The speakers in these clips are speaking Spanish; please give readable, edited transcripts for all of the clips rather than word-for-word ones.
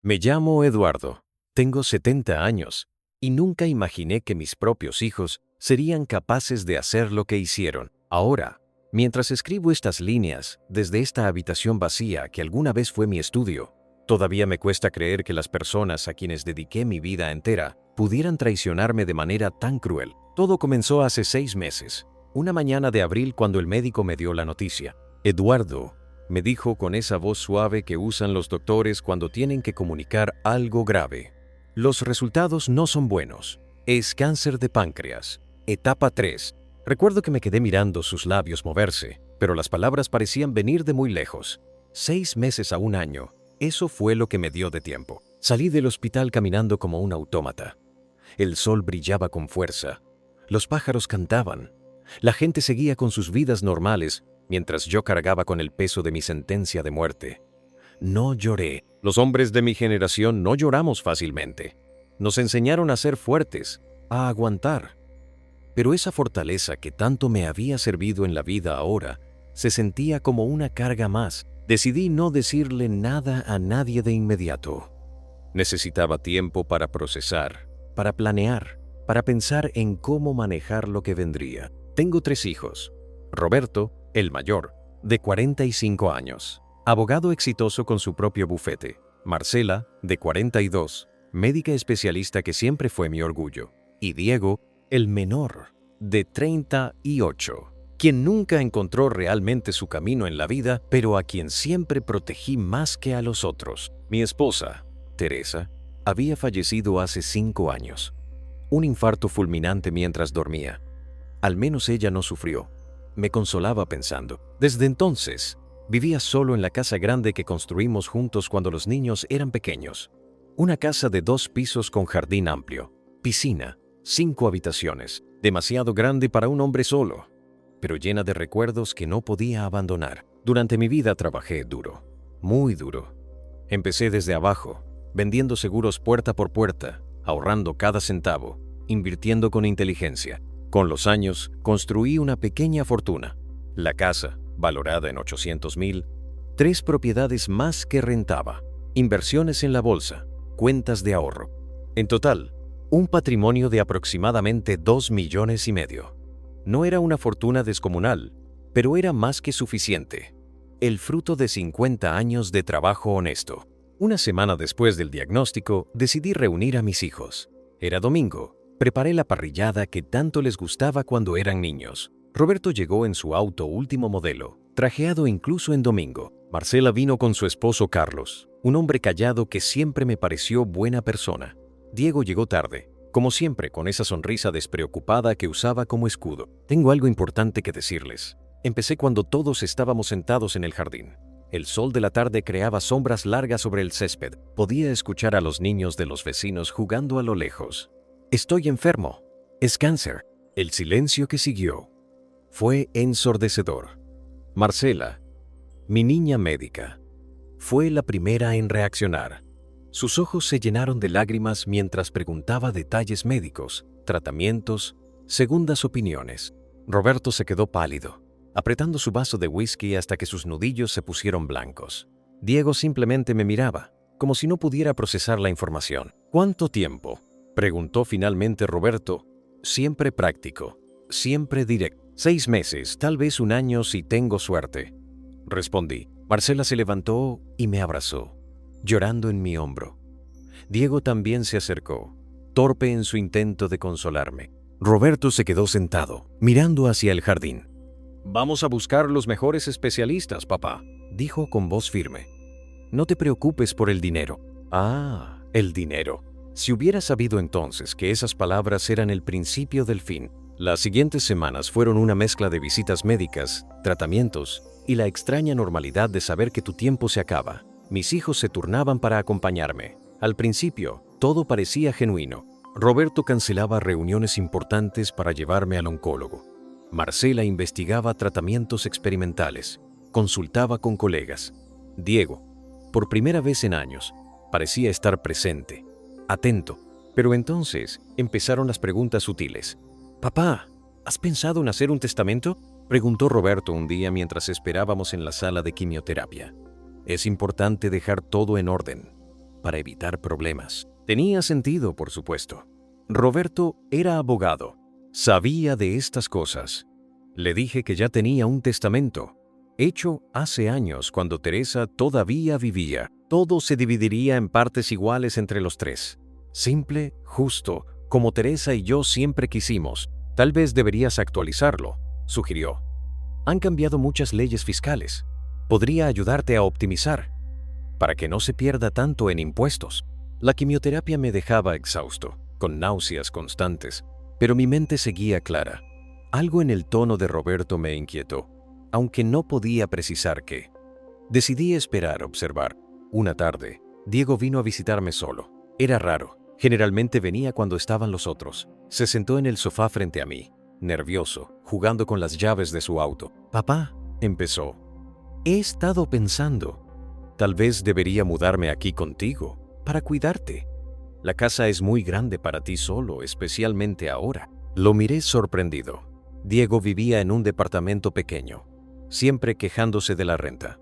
Me llamo Eduardo, tengo 70 años, y nunca imaginé que mis propios hijos serían capaces de hacer lo que hicieron. Ahora, mientras escribo estas líneas desde esta habitación vacía que alguna vez fue mi estudio, todavía me cuesta creer que las personas a quienes dediqué mi vida entera pudieran traicionarme de manera tan cruel. Todo comenzó hace 6 meses, una mañana de abril cuando el médico me dio la noticia. Eduardo, me dijo con esa voz suave que usan los doctores cuando tienen que comunicar algo grave. Los resultados no son buenos. Es cáncer de páncreas, etapa 3. Recuerdo que me quedé mirando sus labios moverse, pero las palabras parecían venir de muy lejos. 6 meses a un año, eso fue lo que me dio de tiempo. Salí del hospital caminando como un autómata. El sol brillaba con fuerza. Los pájaros cantaban. La gente seguía con sus vidas normales, mientras yo cargaba con el peso de mi sentencia de muerte. No lloré. Los hombres de mi generación no lloramos fácilmente. Nos enseñaron a ser fuertes, a aguantar. Pero esa fortaleza que tanto me había servido en la vida ahora se sentía como una carga más. Decidí no decirle nada a nadie de inmediato. Necesitaba tiempo para procesar, para planear, para pensar en cómo manejar lo que vendría. Tengo 3 hijos. Roberto, el mayor, de 45 años, abogado exitoso con su propio bufete. Marcela, de 42, médica especialista que siempre fue mi orgullo. Y Diego, el menor, de 38, quien nunca encontró realmente su camino en la vida, pero a quien siempre protegí más que a los otros. Mi esposa, Teresa, había fallecido hace 5 años. Un infarto fulminante mientras dormía. Al menos ella no sufrió. Me consolaba pensando. Desde entonces, vivía solo en la casa grande que construimos juntos cuando los niños eran pequeños. Una casa de 2 pisos con jardín amplio, piscina, 5 habitaciones, demasiado grande para un hombre solo, pero llena de recuerdos que no podía abandonar. Durante mi vida trabajé duro, muy duro. Empecé desde abajo, vendiendo seguros puerta por puerta, ahorrando cada centavo, invirtiendo con inteligencia. Con los años, construí una pequeña fortuna. La casa, valorada en 800,000, 3 propiedades más que rentaba, inversiones en la bolsa, cuentas de ahorro. En total, un patrimonio de aproximadamente 2,5 millones. No era una fortuna descomunal, pero era más que suficiente. El fruto de 50 años de trabajo honesto. Una semana después del diagnóstico, decidí reunir a mis hijos. Era domingo. Preparé la parrillada que tanto les gustaba cuando eran niños. Roberto llegó en su auto último modelo, trajeado incluso en domingo. Marcela vino con su esposo Carlos, un hombre callado que siempre me pareció buena persona. Diego llegó tarde, como siempre con esa sonrisa despreocupada que usaba como escudo. Tengo algo importante que decirles. Empecé cuando todos estábamos sentados en el jardín. El sol de la tarde creaba sombras largas sobre el césped. Podía escuchar a los niños de los vecinos jugando a lo lejos. Estoy enfermo. Es cáncer. El silencio que siguió fue ensordecedor. Marcela, mi niña médica, fue la primera en reaccionar. Sus ojos se llenaron de lágrimas mientras preguntaba detalles médicos, tratamientos, segundas opiniones. Roberto se quedó pálido, apretando su vaso de whisky hasta que sus nudillos se pusieron blancos. Diego simplemente me miraba, como si no pudiera procesar la información. ¿Cuánto tiempo?, preguntó finalmente Roberto, siempre práctico, siempre directo. 6 meses, tal vez 1 año si tengo suerte, respondí. Marcela se levantó y me abrazó, llorando en mi hombro. Diego también se acercó, torpe en su intento de consolarme. Roberto se quedó sentado, mirando hacia el jardín. Vamos a buscar los mejores especialistas, papá, dijo con voz firme. No te preocupes por el dinero. Ah, el dinero. Si hubiera sabido entonces que esas palabras eran el principio del fin. Las siguientes semanas fueron una mezcla de visitas médicas, tratamientos y la extraña normalidad de saber que tu tiempo se acaba. Mis hijos se turnaban para acompañarme. Al principio, todo parecía genuino. Roberto cancelaba reuniones importantes para llevarme al oncólogo. Marcela investigaba tratamientos experimentales, consultaba con colegas. Diego, por primera vez en años, parecía estar presente, atento. Pero entonces empezaron las preguntas sutiles. «Papá, ¿has pensado en hacer un testamento?», preguntó Roberto un día mientras esperábamos en la sala de quimioterapia. «Es importante dejar todo en orden». para evitar problemas. Tenía sentido, por supuesto. Roberto era abogado. Sabía de estas cosas. Le dije que ya tenía un testamento, hecho hace años cuando Teresa todavía vivía. Todo se dividiría en partes iguales entre los tres. Simple, justo, como Teresa y yo siempre quisimos. Tal vez deberías actualizarlo, sugirió. Han cambiado muchas leyes fiscales. Podría ayudarte a optimizar, para que no se pierda tanto en impuestos. La quimioterapia me dejaba exhausto, con náuseas constantes, pero mi mente seguía clara. Algo en el tono de Roberto me inquietó, aunque no podía precisar qué. Decidí esperar, observar. Una tarde, Diego vino a visitarme solo. Era raro. Generalmente venía cuando estaban los otros. Se sentó en el sofá frente a mí, nervioso, jugando con las llaves de su auto. «Papá», empezó, «he estado pensando. Tal vez debería mudarme aquí contigo, para cuidarte. La casa es muy grande para ti solo, especialmente ahora». Lo miré sorprendido. Diego vivía en un departamento pequeño, siempre quejándose de la renta.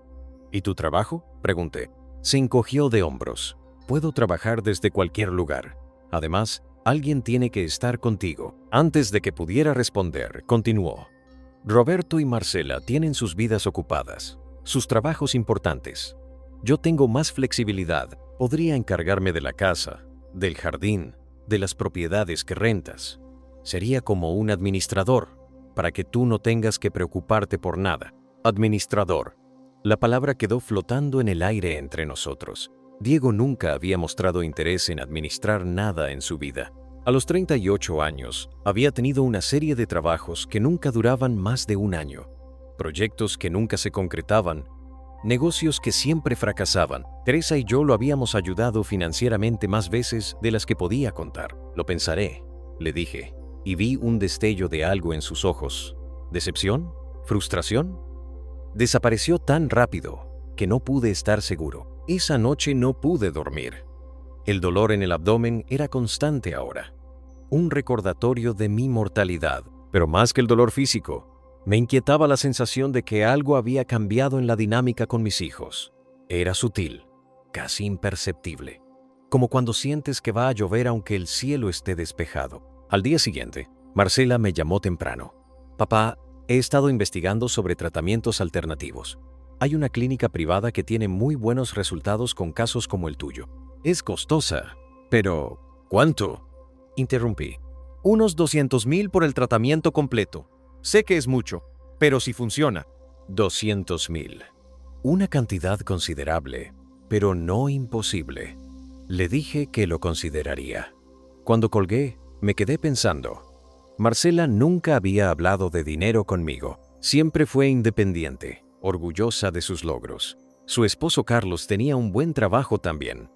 «¿Y tu trabajo?», pregunté. Se encogió de hombros. «Puedo trabajar desde cualquier lugar. Además, alguien tiene que estar contigo». Antes de que pudiera responder, continuó. «Roberto y Marcela tienen sus vidas ocupadas, sus trabajos importantes. Yo tengo más flexibilidad. Podría encargarme de la casa, del jardín, de las propiedades que rentas. Sería como un administrador, para que tú no tengas que preocuparte por nada». Administrador. La palabra quedó flotando en el aire entre nosotros. Diego nunca había mostrado interés en administrar nada en su vida. A los 38 años, había tenido una serie de trabajos que nunca duraban más de un año, proyectos que nunca se concretaban, negocios que siempre fracasaban. Teresa y yo lo habíamos ayudado financieramente más veces de las que podía contar. «Lo pensaré», le dije, y vi un destello de algo en sus ojos. ¿Decepción? ¿Frustración? Desapareció tan rápido que no pude estar seguro. Esa noche no pude dormir. El dolor en el abdomen era constante ahora, un recordatorio de mi mortalidad. Pero más que el dolor físico, me inquietaba la sensación de que algo había cambiado en la dinámica con mis hijos. Era sutil, casi imperceptible, como cuando sientes que va a llover aunque el cielo esté despejado. Al día siguiente, Marcela me llamó temprano. «Papá, he estado investigando sobre tratamientos alternativos. Hay una clínica privada que tiene muy buenos resultados con casos como el tuyo. Es costosa, pero ¿cuánto?», interrumpí. «Unos 200,000 por el tratamiento completo. Sé que es mucho, pero si funciona». 200,000. Una cantidad considerable, pero no imposible. Le dije que lo consideraría. Cuando colgué, me quedé pensando. Marcela nunca había hablado de dinero conmigo. Siempre fue independiente, orgullosa de sus logros. Su esposo Carlos tenía un buen trabajo también.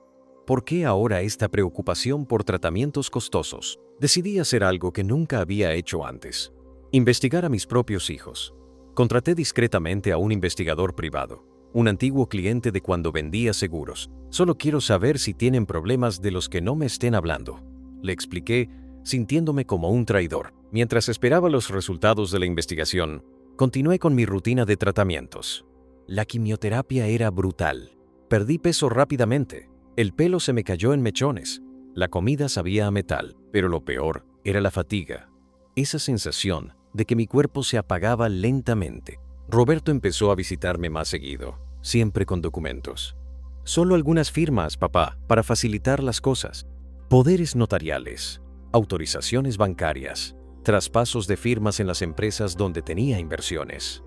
¿Por qué ahora esta preocupación por tratamientos costosos? Decidí hacer algo que nunca había hecho antes. Investigar a mis propios hijos. Contraté discretamente a un investigador privado, un antiguo cliente de cuando vendía seguros. «Solo quiero saber si tienen problemas de los que no me estén hablando», le expliqué, sintiéndome como un traidor. Mientras esperaba los resultados de la investigación, continué con mi rutina de tratamientos. La quimioterapia era brutal. Perdí peso rápidamente. El pelo se me cayó en mechones. La comida sabía a metal, pero lo peor era la fatiga. Esa sensación de que mi cuerpo se apagaba lentamente. Roberto empezó a visitarme más seguido, siempre con documentos. «Solo algunas firmas, papá, para facilitar las cosas. Poderes notariales, autorizaciones bancarias, traspasos de firmas en las empresas donde tenía inversiones.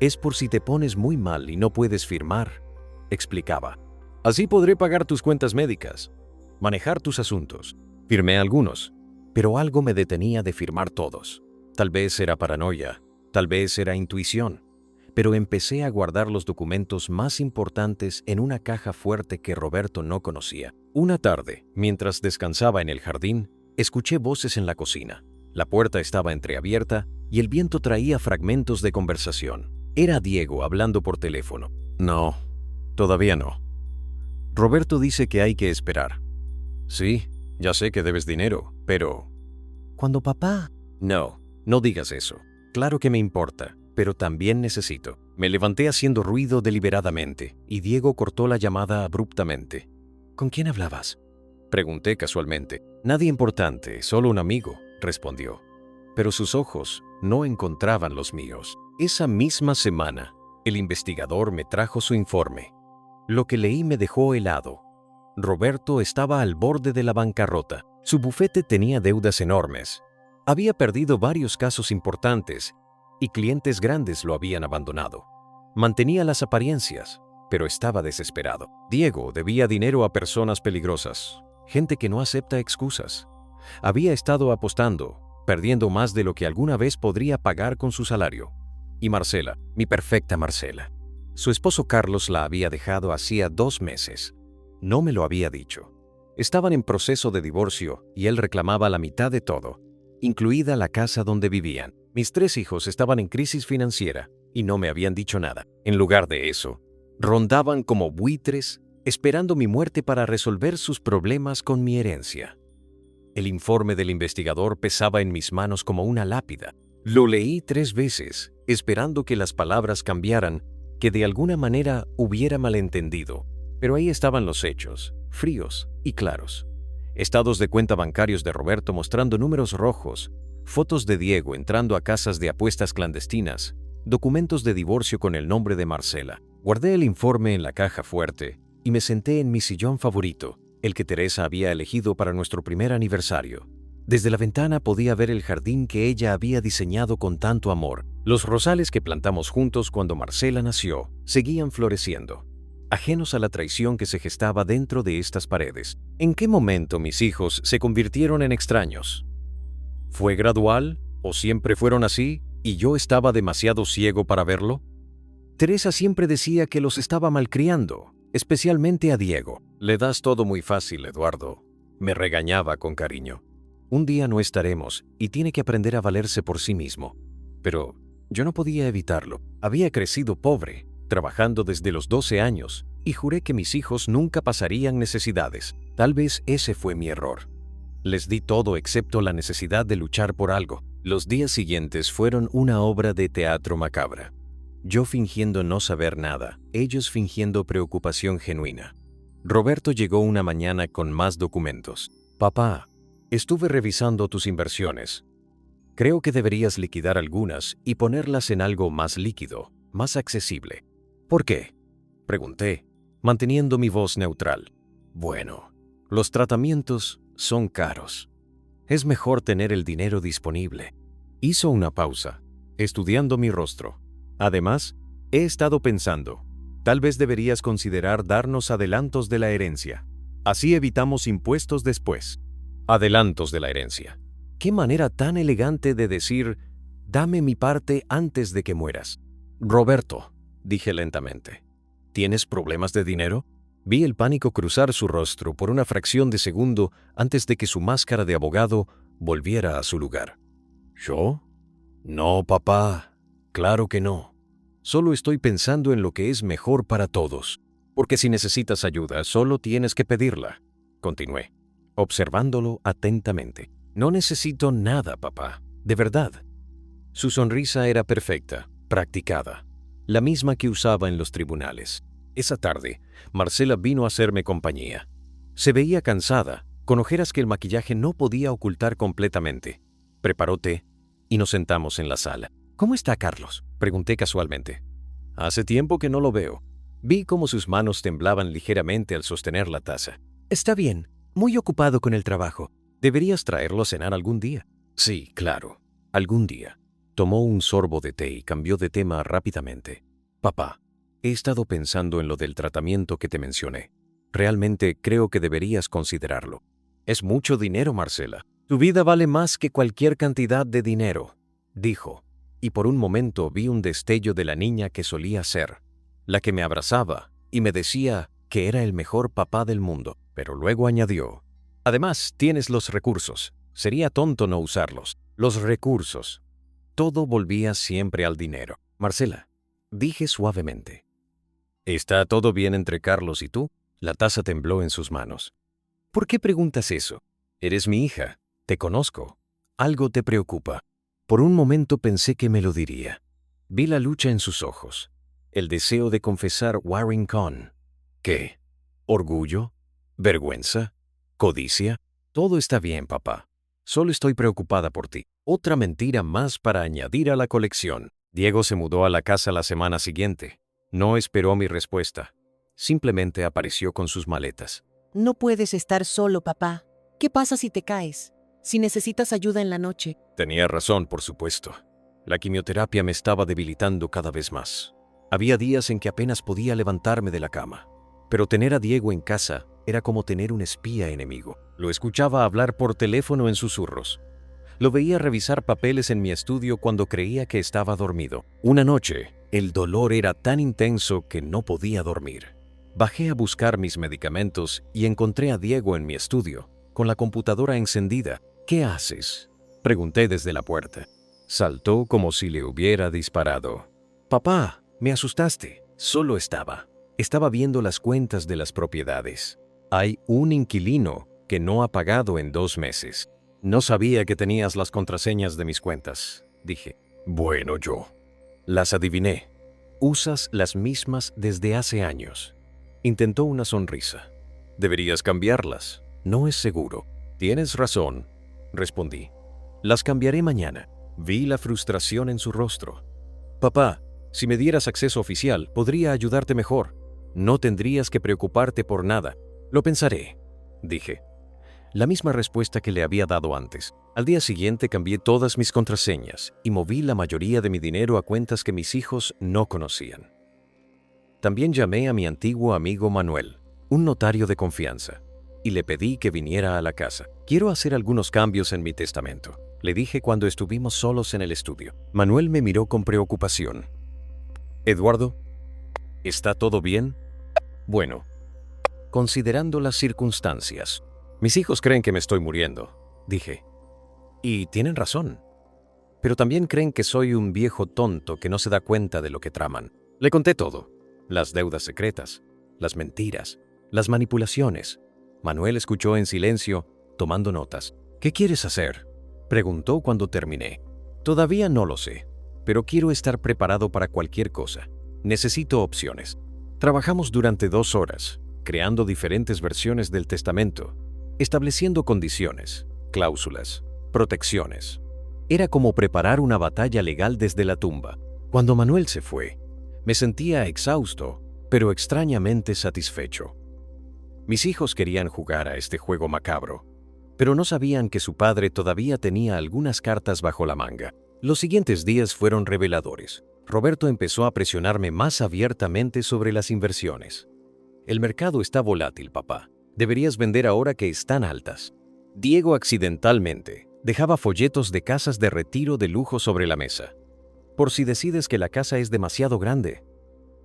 Es por si te pones muy mal y no puedes firmar», explicaba. «Así podré pagar tus cuentas médicas, manejar tus asuntos». Firmé algunos, pero algo me detenía de firmar todos. Tal vez era paranoia, tal vez era intuición, pero empecé a guardar los documentos más importantes en una caja fuerte que Roberto no conocía. Una tarde, mientras descansaba en el jardín, escuché voces en la cocina. La puerta estaba entreabierta y el viento traía fragmentos de conversación. Era Diego hablando por teléfono. «No, todavía no. Roberto dice que hay que esperar». «Sí, ya sé que debes dinero, pero...» «Cuando papá...» «No, no digas eso. Claro que me importa, pero también necesito». Me levanté haciendo ruido deliberadamente y Diego cortó la llamada abruptamente. ¿Con quién hablabas? Pregunté casualmente. Nadie importante, solo un amigo, respondió. Pero sus ojos no encontraban los míos. Esa misma semana, el investigador me trajo su informe. Lo que leí me dejó helado. Roberto estaba al borde de la bancarrota. Su bufete tenía deudas enormes. Había perdido varios casos importantes y clientes grandes lo habían abandonado. Mantenía las apariencias, pero estaba desesperado. Diego debía dinero a personas peligrosas, gente que no acepta excusas. Había estado apostando, perdiendo más de lo que alguna vez podría pagar con su salario. Y Marcela, mi perfecta Marcela. Su esposo Carlos la había dejado hacía 2 meses. No me lo había dicho. Estaban en proceso de divorcio y él reclamaba la mitad de todo, incluida la casa donde vivían. Mis 3 hijos estaban en crisis financiera y no me habían dicho nada. En lugar de eso, rondaban como buitres, esperando mi muerte para resolver sus problemas con mi herencia. El informe del investigador pesaba en mis manos como una lápida. Lo leí 3 veces, esperando que las palabras cambiaran, que de alguna manera hubiera malentendido. Pero ahí estaban los hechos, fríos y claros. Estados de cuenta bancarios de Roberto mostrando números rojos, fotos de Diego entrando a casas de apuestas clandestinas, documentos de divorcio con el nombre de Marcela. Guardé el informe en la caja fuerte y me senté en mi sillón favorito, el que Teresa había elegido para nuestro primer aniversario. Desde la ventana podía ver el jardín que ella había diseñado con tanto amor. Los rosales que plantamos juntos cuando Marcela nació seguían floreciendo, ajenos a la traición que se gestaba dentro de estas paredes. ¿En qué momento mis hijos se convirtieron en extraños? ¿Fue gradual o siempre fueron así y yo estaba demasiado ciego para verlo? Teresa siempre decía que los estaba malcriando, especialmente a Diego. Le das todo muy fácil, Eduardo. Me regañaba con cariño. Un día no estaremos y tiene que aprender a valerse por sí mismo. Pero yo no podía evitarlo. Había crecido pobre, trabajando desde los 12 años, y juré que mis hijos nunca pasarían necesidades. Tal vez ese fue mi error. Les di todo excepto la necesidad de luchar por algo. Los días siguientes fueron una obra de teatro macabra. Yo fingiendo no saber nada, ellos fingiendo preocupación genuina. Roberto llegó una mañana con más documentos. Papá, estuve revisando tus inversiones. Creo que deberías liquidar algunas y ponerlas en algo más líquido, más accesible. ¿Por qué? Pregunté, manteniendo mi voz neutral. Bueno, los tratamientos son caros. Es mejor tener el dinero disponible. Hizo una pausa, estudiando mi rostro. Además, he estado pensando, tal vez deberías considerar darnos adelantos de la herencia. Así evitamos impuestos después. Adelantos de la herencia. Qué manera tan elegante de decir, dame mi parte antes de que mueras. Roberto, dije lentamente, ¿tienes problemas de dinero? Vi el pánico cruzar su rostro por una fracción de segundo antes de que su máscara de abogado volviera a su lugar. ¿Yo? No, papá. Claro que no. Solo estoy pensando en lo que es mejor para todos. Porque si necesitas ayuda, solo tienes que pedirla. Continué, observándolo atentamente. No necesito nada, papá. De verdad. Su sonrisa era perfecta, practicada, la misma que usaba en los tribunales. Esa tarde, Marcela vino a hacerme compañía. Se veía cansada, con ojeras que el maquillaje no podía ocultar completamente. Preparó té y nos sentamos en la sala. ¿Cómo está Carlos?, pregunté casualmente. Hace tiempo que no lo veo. Vi cómo sus manos temblaban ligeramente al sostener la taza. Está bien, muy ocupado con el trabajo. Deberías traerlo a cenar algún día. Sí, claro, algún día. Tomó un sorbo de té y cambió de tema rápidamente. Papá, he estado pensando en lo del tratamiento que te mencioné. Realmente creo que deberías considerarlo. Es mucho dinero, Marcela. Tu vida vale más que cualquier cantidad de dinero, dijo, y por un momento vi un destello de la niña que solía ser, la que me abrazaba y me decía que era el mejor papá del mundo, pero luego añadió, además tienes los recursos, sería tonto no usarlos. Los recursos. Todo volvía siempre al dinero. Marcela, dije suavemente. ¿Está todo bien entre Carlos y tú? La taza tembló en sus manos. ¿Por qué preguntas eso? Eres mi hija, te conozco. Algo te preocupa. Por un momento pensé que me lo diría. Vi la lucha en sus ojos, el deseo de confesar Warren Cohn. ¿Qué? ¿Orgullo? ¿Vergüenza? ¿Codicia? Todo está bien, papá. Solo estoy preocupada por ti. Otra mentira más para añadir a la colección. Diego se mudó a la casa la semana siguiente. No esperó mi respuesta. Simplemente apareció con sus maletas. No puedes estar solo, papá. ¿Qué pasa si te caes? Si necesitas ayuda en la noche. Tenía razón, por supuesto. La quimioterapia me estaba debilitando cada vez más. Había días en que apenas podía levantarme de la cama. Pero tener a Diego en casa era como tener un espía enemigo. Lo escuchaba hablar por teléfono en susurros. Lo veía revisar papeles en mi estudio cuando creía que estaba dormido. Una noche, el dolor era tan intenso que no podía dormir. Bajé a buscar mis medicamentos y encontré a Diego en mi estudio, con la computadora encendida. ¿Qué haces?, pregunté desde la puerta. Saltó como si le hubiera disparado. Papá, me asustaste. Solo estaba viendo las cuentas de las propiedades. Hay un inquilino que no ha pagado en 2 meses. No sabía que tenías las contraseñas de mis cuentas, dije. Bueno, yo. Las adiviné. Usas las mismas desde hace años. Intentó una sonrisa. Deberías cambiarlas. No es seguro. Tienes razón, respondí. Las cambiaré mañana. Vi la frustración en su rostro. Papá, si me dieras acceso oficial, podría ayudarte mejor. No tendrías que preocuparte por nada. Lo pensaré, dije. La misma respuesta que le había dado antes. Al día siguiente cambié todas mis contraseñas y moví la mayoría de mi dinero a cuentas que mis hijos no conocían. También llamé a mi antiguo amigo Manuel, un notario de confianza, y le pedí que viniera a la casa. Quiero hacer algunos cambios en mi testamento, le dije cuando estuvimos solos en el estudio. Manuel me miró con preocupación. Eduardo, ¿está todo bien? Bueno, considerando las circunstancias. Mis hijos creen que me estoy muriendo, dije. Y tienen razón. Pero también creen que soy un viejo tonto que no se da cuenta de lo que traman. Le conté todo. Las deudas secretas, las mentiras, las manipulaciones. Manuel escuchó en silencio, tomando notas. ¿Qué quieres hacer?, preguntó cuando terminé. Todavía no lo sé, pero quiero estar preparado para cualquier cosa. Necesito opciones. Trabajamos durante 2 horas, creando diferentes versiones del testamento, estableciendo condiciones, cláusulas, protecciones. Era como preparar una batalla legal desde la tumba. Cuando Manuel se fue, me sentía exhausto, pero extrañamente satisfecho. Mis hijos querían jugar a este juego macabro, pero no sabían que su padre todavía tenía algunas cartas bajo la manga. Los siguientes días fueron reveladores. Roberto empezó a presionarme más abiertamente sobre las inversiones. El mercado está volátil, papá. Deberías vender ahora que están altas. Diego accidentalmente dejaba folletos de casas de retiro de lujo sobre la mesa. Por si decides que la casa es demasiado grande,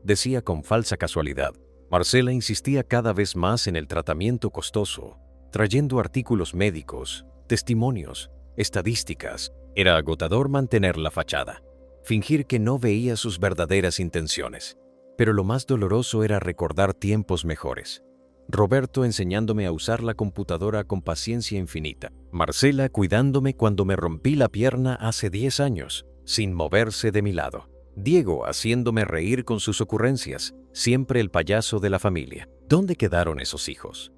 decía con falsa casualidad. Marcela insistía cada vez más en el tratamiento costoso, trayendo artículos médicos, testimonios, estadísticas. Era agotador mantener la fachada, fingir que no veía sus verdaderas intenciones. Pero lo más doloroso era recordar tiempos mejores. Roberto enseñándome a usar la computadora con paciencia infinita. Marcela cuidándome cuando me rompí la pierna hace 10 años, sin moverse de mi lado. Diego haciéndome reír con sus ocurrencias, siempre el payaso de la familia. ¿Dónde quedaron esos hijos?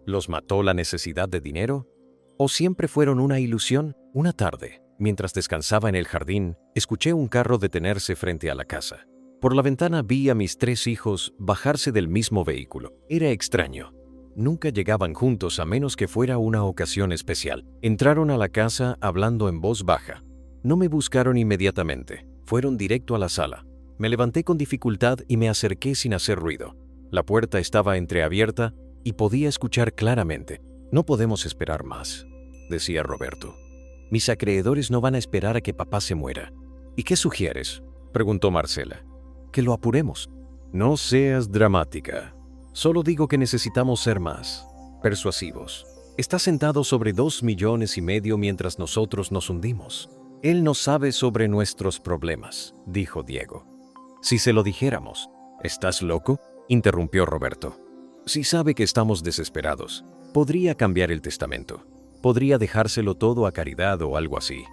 ¿Los mató la necesidad de dinero? ¿O siempre fueron una ilusión? Una tarde, mientras descansaba en el jardín, escuché un carro detenerse frente a la casa. Por la ventana vi a mis 3 hijos bajarse del mismo vehículo. Era extraño. Nunca llegaban juntos a menos que fuera una ocasión especial. Entraron a la casa hablando en voz baja. No me buscaron inmediatamente. Fueron directo a la sala. Me levanté con dificultad y me acerqué sin hacer ruido. La puerta estaba entreabierta y podía escuchar claramente. No podemos esperar más, decía Roberto. Mis acreedores no van a esperar a que papá se muera. ¿Y qué sugieres?, preguntó Marcela. Que lo apuremos. No seas dramática. Solo digo que necesitamos ser más persuasivos. Está sentado sobre 2,5 millones mientras nosotros nos hundimos. Él no sabe sobre nuestros problemas, dijo Diego. Si se lo dijéramos. ¿Estás loco?, interrumpió Roberto. Si sabe que estamos desesperados, podría cambiar el testamento. Podría dejárselo todo a caridad o algo así.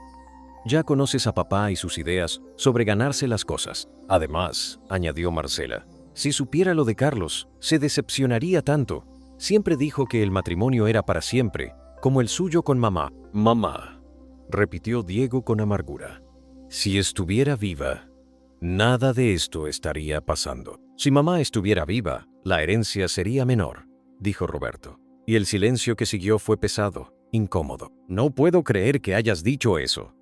Ya conoces a papá y sus ideas sobre ganarse las cosas. Además, añadió Marcela, si supiera lo de Carlos, se decepcionaría tanto. Siempre dijo que el matrimonio era para siempre, como el suyo con mamá. Mamá, repitió Diego con amargura. Si estuviera viva, nada de esto estaría pasando. Si mamá estuviera viva, la herencia sería menor, dijo Roberto. Y el silencio que siguió fue pesado, incómodo. No puedo creer que hayas dicho eso,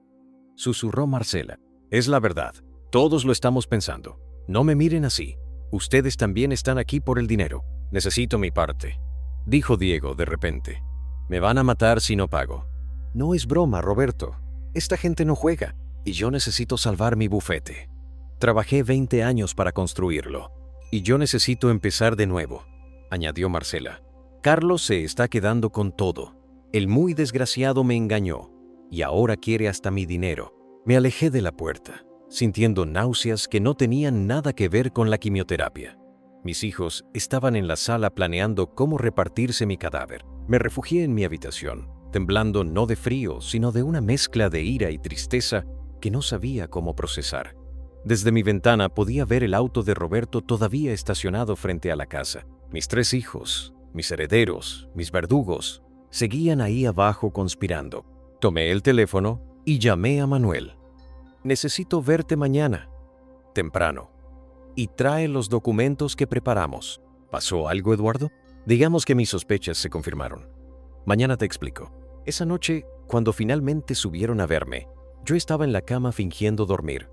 susurró Marcela. Es la verdad. Todos lo estamos pensando. No me miren así. Ustedes también están aquí por el dinero. Necesito mi parte, dijo Diego de repente. Me van a matar si no pago. No es broma, Roberto. Esta gente no juega, y yo necesito salvar mi bufete. Trabajé 20 años para construirlo, y yo necesito empezar de nuevo, añadió Marcela. Carlos se está quedando con todo. El muy desgraciado me engañó, y ahora quiere hasta mi dinero. Me alejé de la puerta, sintiendo náuseas que no tenían nada que ver con la quimioterapia. Mis hijos estaban en la sala planeando cómo repartirse mi cadáver. Me refugié en mi habitación, temblando no de frío, sino de una mezcla de ira y tristeza que no sabía cómo procesar. Desde mi ventana podía ver el auto de Roberto todavía estacionado frente a la casa. Mis 3 hijos, mis herederos, mis verdugos, seguían ahí abajo conspirando. Tomé el teléfono y llamé a Manuel. Necesito verte mañana, temprano, y trae los documentos que preparamos. ¿Pasó algo, Eduardo? Digamos que mis sospechas se confirmaron. Mañana te explico. Esa noche, cuando finalmente subieron a verme, yo estaba en la cama fingiendo dormir.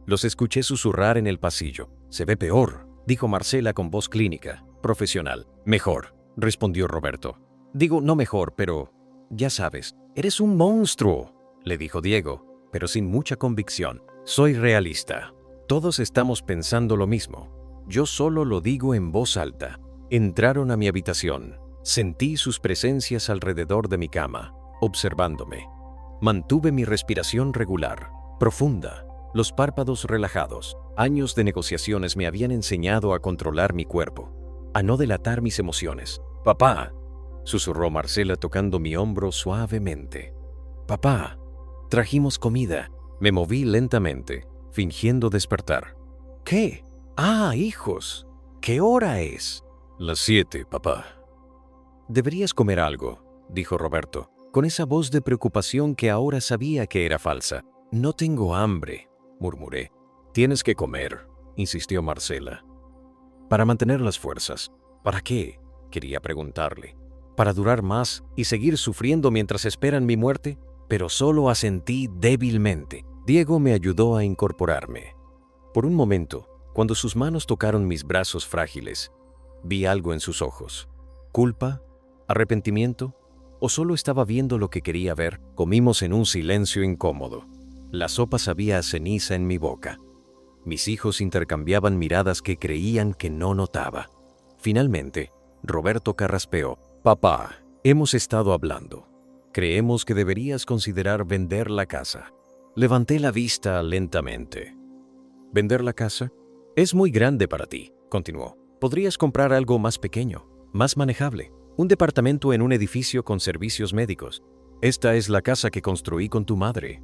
Los escuché susurrar en el pasillo. Se ve peor, dijo Marcela con voz clínica, profesional. Mejor, respondió Roberto. Digo, no mejor, pero ya sabes, eres un monstruo, le dijo Diego, pero sin mucha convicción. Soy realista. Todos estamos pensando lo mismo. Yo solo lo digo en voz alta. Entraron a mi habitación. Sentí sus presencias alrededor de mi cama, observándome. Mantuve mi respiración regular, profunda, los párpados relajados. Años de negociaciones me habían enseñado a controlar mi cuerpo, a no delatar mis emociones. «Papá», susurró Marcela tocando mi hombro suavemente. «Papá, trajimos comida». Me moví lentamente, fingiendo despertar. «¿Qué? Ah, hijos. ¿Qué hora es?» «Las 7, papá». «Deberías comer algo», dijo Roberto, con esa voz de preocupación que ahora sabía que era falsa. «No tengo hambre», murmuré. «Tienes que comer», insistió Marcela. «Para mantener las fuerzas». «¿Para qué?», quería preguntarle. «¿Para durar más y seguir sufriendo mientras esperan mi muerte?» Pero solo asentí débilmente. Diego me ayudó a incorporarme. Por un momento, cuando sus manos tocaron mis brazos frágiles, vi algo en sus ojos. ¿Culpa? ¿Arrepentimiento? ¿O solo estaba viendo lo que quería ver? Comimos en un silencio incómodo. La sopa sabía a ceniza en mi boca. Mis hijos intercambiaban miradas que creían que no notaba. Finalmente, Roberto carraspeó. «Papá, hemos estado hablando. Creemos que deberías considerar vender la casa». Levanté la vista lentamente. «¿Vender la casa? Es muy grande para ti», continuó. «Podrías comprar algo más pequeño, más manejable. Un departamento en un edificio con servicios médicos. Esta es la casa que construí con tu madre»,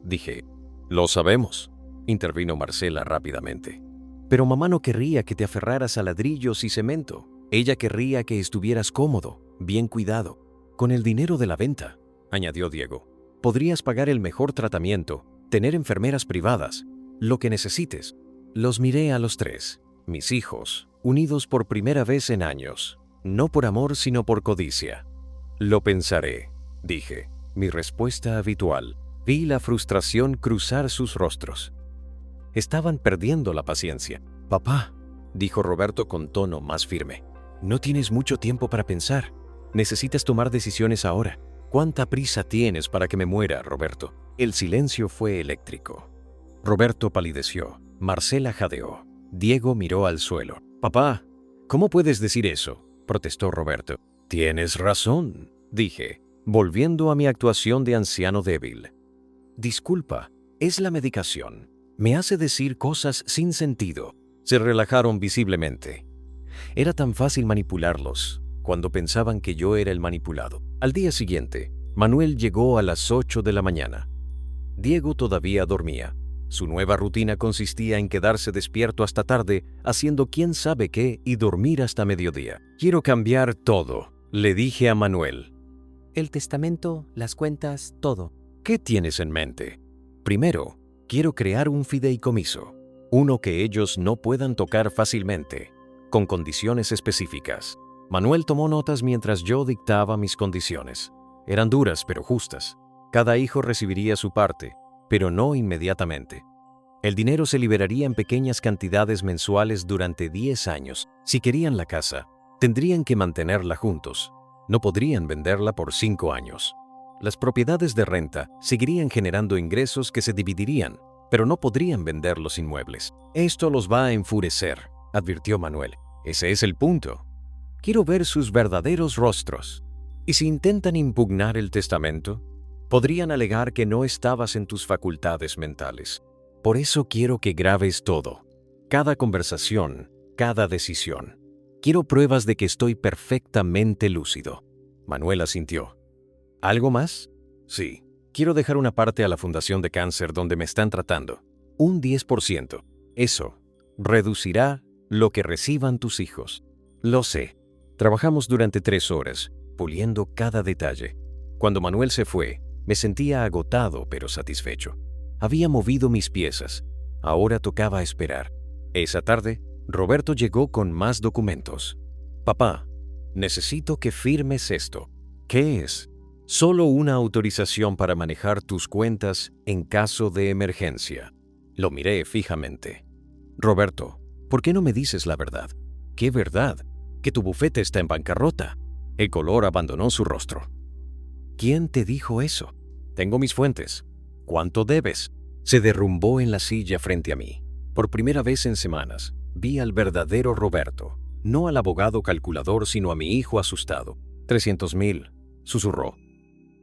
dije. «Lo sabemos», intervino Marcela rápidamente. «Pero mamá no querría que te aferraras a ladrillos y cemento. Ella querría que estuvieras cómodo, bien cuidado. Con el dinero de la venta», añadió Diego, «podrías pagar el mejor tratamiento, tener enfermeras privadas, lo que necesites». Los miré a los 3, mis hijos, unidos por primera vez en años, no por amor sino por codicia. «Lo pensaré», dije, mi respuesta habitual. Vi la frustración cruzar sus rostros. Estaban perdiendo la paciencia. «Papá», dijo Roberto con tono más firme, «no tienes mucho tiempo para pensar. Necesitas tomar decisiones ahora. ¿Cuánta prisa tienes para que me muera, Roberto?» El silencio fue eléctrico. Roberto palideció. Marcela jadeó. Diego miró al suelo. «Papá, ¿cómo puedes decir eso?», protestó Roberto. «Tienes razón», dije, volviendo a mi actuación de anciano débil. «Disculpa, es la medicación. Me hace decir cosas sin sentido». Se relajaron visiblemente. Era tan fácil manipularlos cuando pensaban que yo era el manipulado. Al día siguiente, Manuel llegó a las 8 de la mañana. Diego todavía dormía. Su nueva rutina consistía en quedarse despierto hasta tarde, haciendo quién sabe qué y dormir hasta mediodía. Quiero cambiar todo, le dije a Manuel. El testamento, las cuentas, todo. ¿Qué tienes en mente? Primero, quiero crear un fideicomiso, uno que ellos no puedan tocar fácilmente, con condiciones específicas. Manuel tomó notas mientras yo dictaba mis condiciones. Eran duras pero justas. Cada hijo recibiría su parte, pero no inmediatamente. El dinero se liberaría en pequeñas cantidades mensuales durante 10 años. Si querían la casa, tendrían que mantenerla juntos. No podrían venderla por 5 años. Las propiedades de renta seguirían generando ingresos que se dividirían, pero no podrían vender los inmuebles. Esto los va a enfurecer, advirtió Manuel. Ese es el punto. Quiero ver sus verdaderos rostros. ¿Y si intentan impugnar el testamento? Podrían alegar que no estabas en tus facultades mentales. Por eso quiero que grabes todo. Cada conversación, cada decisión. Quiero pruebas de que estoy perfectamente lúcido. Manuel asintió. ¿Algo más? Sí. Quiero dejar una parte a la Fundación de Cáncer donde me están tratando. Un 10%. Eso reducirá lo que reciban tus hijos. Lo sé. Trabajamos durante 3 horas, puliendo cada detalle. Cuando Manuel se fue, me sentía agotado pero satisfecho. Había movido mis piezas. Ahora tocaba esperar. Esa tarde, Roberto llegó con más documentos. Papá, necesito que firmes esto. ¿Qué es? Solo una autorización para manejar tus cuentas en caso de emergencia. Lo miré fijamente. Roberto, ¿por qué no me dices la verdad? ¿Qué verdad? Que tu bufete está en bancarrota. El color abandonó su rostro. ¿Quién te dijo eso? Tengo mis fuentes. ¿Cuánto debes? Se derrumbó en la silla frente a mí. Por primera vez en semanas, vi al verdadero Roberto, no al abogado calculador, sino a mi hijo asustado. 300,000, susurró.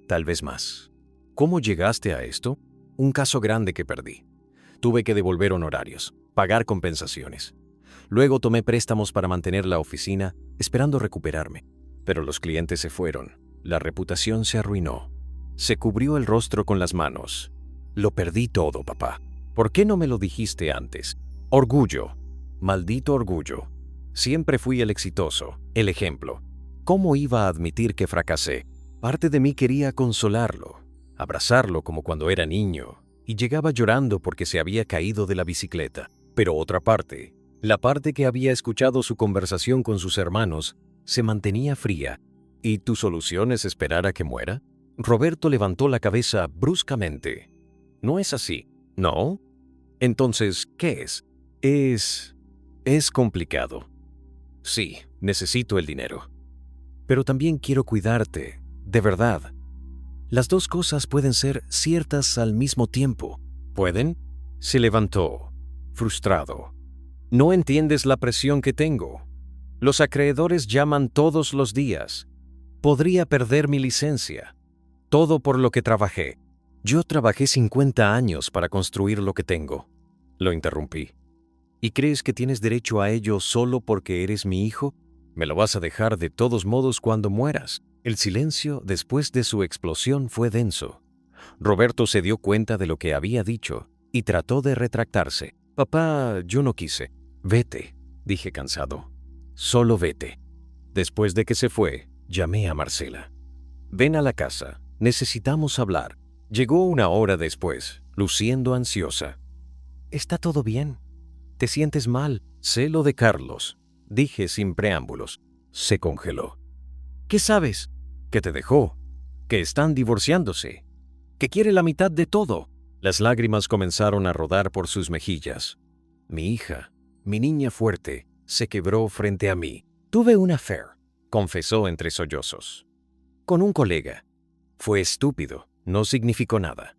Tal vez más. ¿Cómo llegaste a esto? Un caso grande que perdí. Tuve que devolver honorarios, pagar compensaciones. Luego tomé préstamos para mantener la oficina, esperando recuperarme. Pero los clientes se fueron. La reputación se arruinó. Se cubrió el rostro con las manos. Lo perdí todo, papá. ¿Por qué no me lo dijiste antes? Orgullo. Maldito orgullo. Siempre fui el exitoso, el ejemplo. ¿Cómo iba a admitir que fracasé? Parte de mí quería consolarlo, abrazarlo como cuando era niño, y llegaba llorando porque se había caído de la bicicleta. Pero otra parte, la parte que había escuchado su conversación con sus hermanos, se mantenía fría. ¿Y tu solución es esperar a que muera? Roberto levantó la cabeza bruscamente. No es así, ¿no? Entonces, ¿qué es? Es complicado. Sí, necesito el dinero. Pero también quiero cuidarte, de verdad. Las dos cosas pueden ser ciertas al mismo tiempo. ¿Pueden? Se levantó, frustrado. No entiendes la presión que tengo. Los acreedores llaman todos los días. Podría perder mi licencia. Todo por lo que trabajé. Yo trabajé 50 años para construir lo que tengo. Lo interrumpí. ¿Y crees que tienes derecho a ello solo porque eres mi hijo? Me lo vas a dejar de todos modos cuando mueras. El silencio después de su explosión fue denso. Roberto se dio cuenta de lo que había dicho y trató de retractarse. Papá, yo no quise. Vete, dije cansado. Solo vete. Después de que se fue, llamé a Marcela. Ven a la casa, necesitamos hablar. Llegó 1 hora después, luciendo ansiosa. ¿Está todo bien? ¿Te sientes mal? Sé lo de Carlos, dije sin preámbulos. Se congeló. ¿Qué sabes? Que te dejó, que están divorciándose, que quiere la mitad de todo. Las lágrimas comenzaron a rodar por sus mejillas. Mi hija, mi niña fuerte, se quebró frente a mí. Tuve un affair, confesó entre sollozos. Con un colega. Fue estúpido, no significó nada.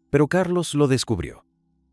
Pero Carlos lo descubrió.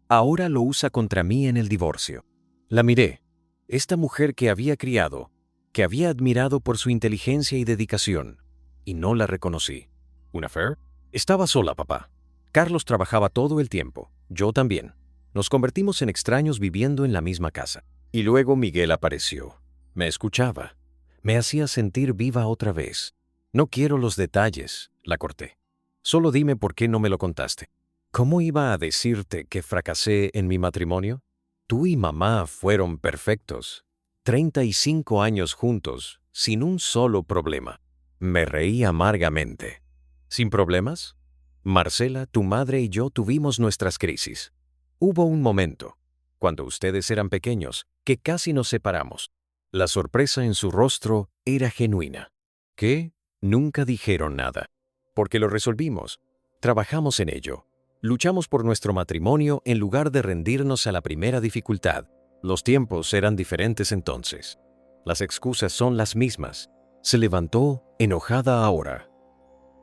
Ahora lo usa contra mí en el divorcio. La miré. Esta mujer que había criado, que había admirado por su inteligencia y dedicación, y no la reconocí. ¿Un affair? Estaba sola, papá. Carlos trabajaba todo el tiempo, yo también. Nos convertimos en extraños viviendo en la misma casa. Y luego Miguel apareció. Me escuchaba. Me hacía sentir viva otra vez. No quiero los detalles, la corté. Solo dime por qué no me lo contaste. ¿Cómo iba a decirte que fracasé en mi matrimonio? Tú y mamá fueron perfectos. 35 años juntos, sin un solo problema. Me reí amargamente. ¿Sin problemas? Marcela, tu madre y yo tuvimos nuestras crisis. Hubo un momento, cuando ustedes eran pequeños, que casi nos separamos. La sorpresa en su rostro era genuina. ¿Qué? Nunca dijeron nada. Porque lo resolvimos. Trabajamos en ello. Luchamos por nuestro matrimonio en lugar de rendirnos a la primera dificultad. Los tiempos eran diferentes entonces. Las excusas son las mismas. Se levantó, enojada ahora.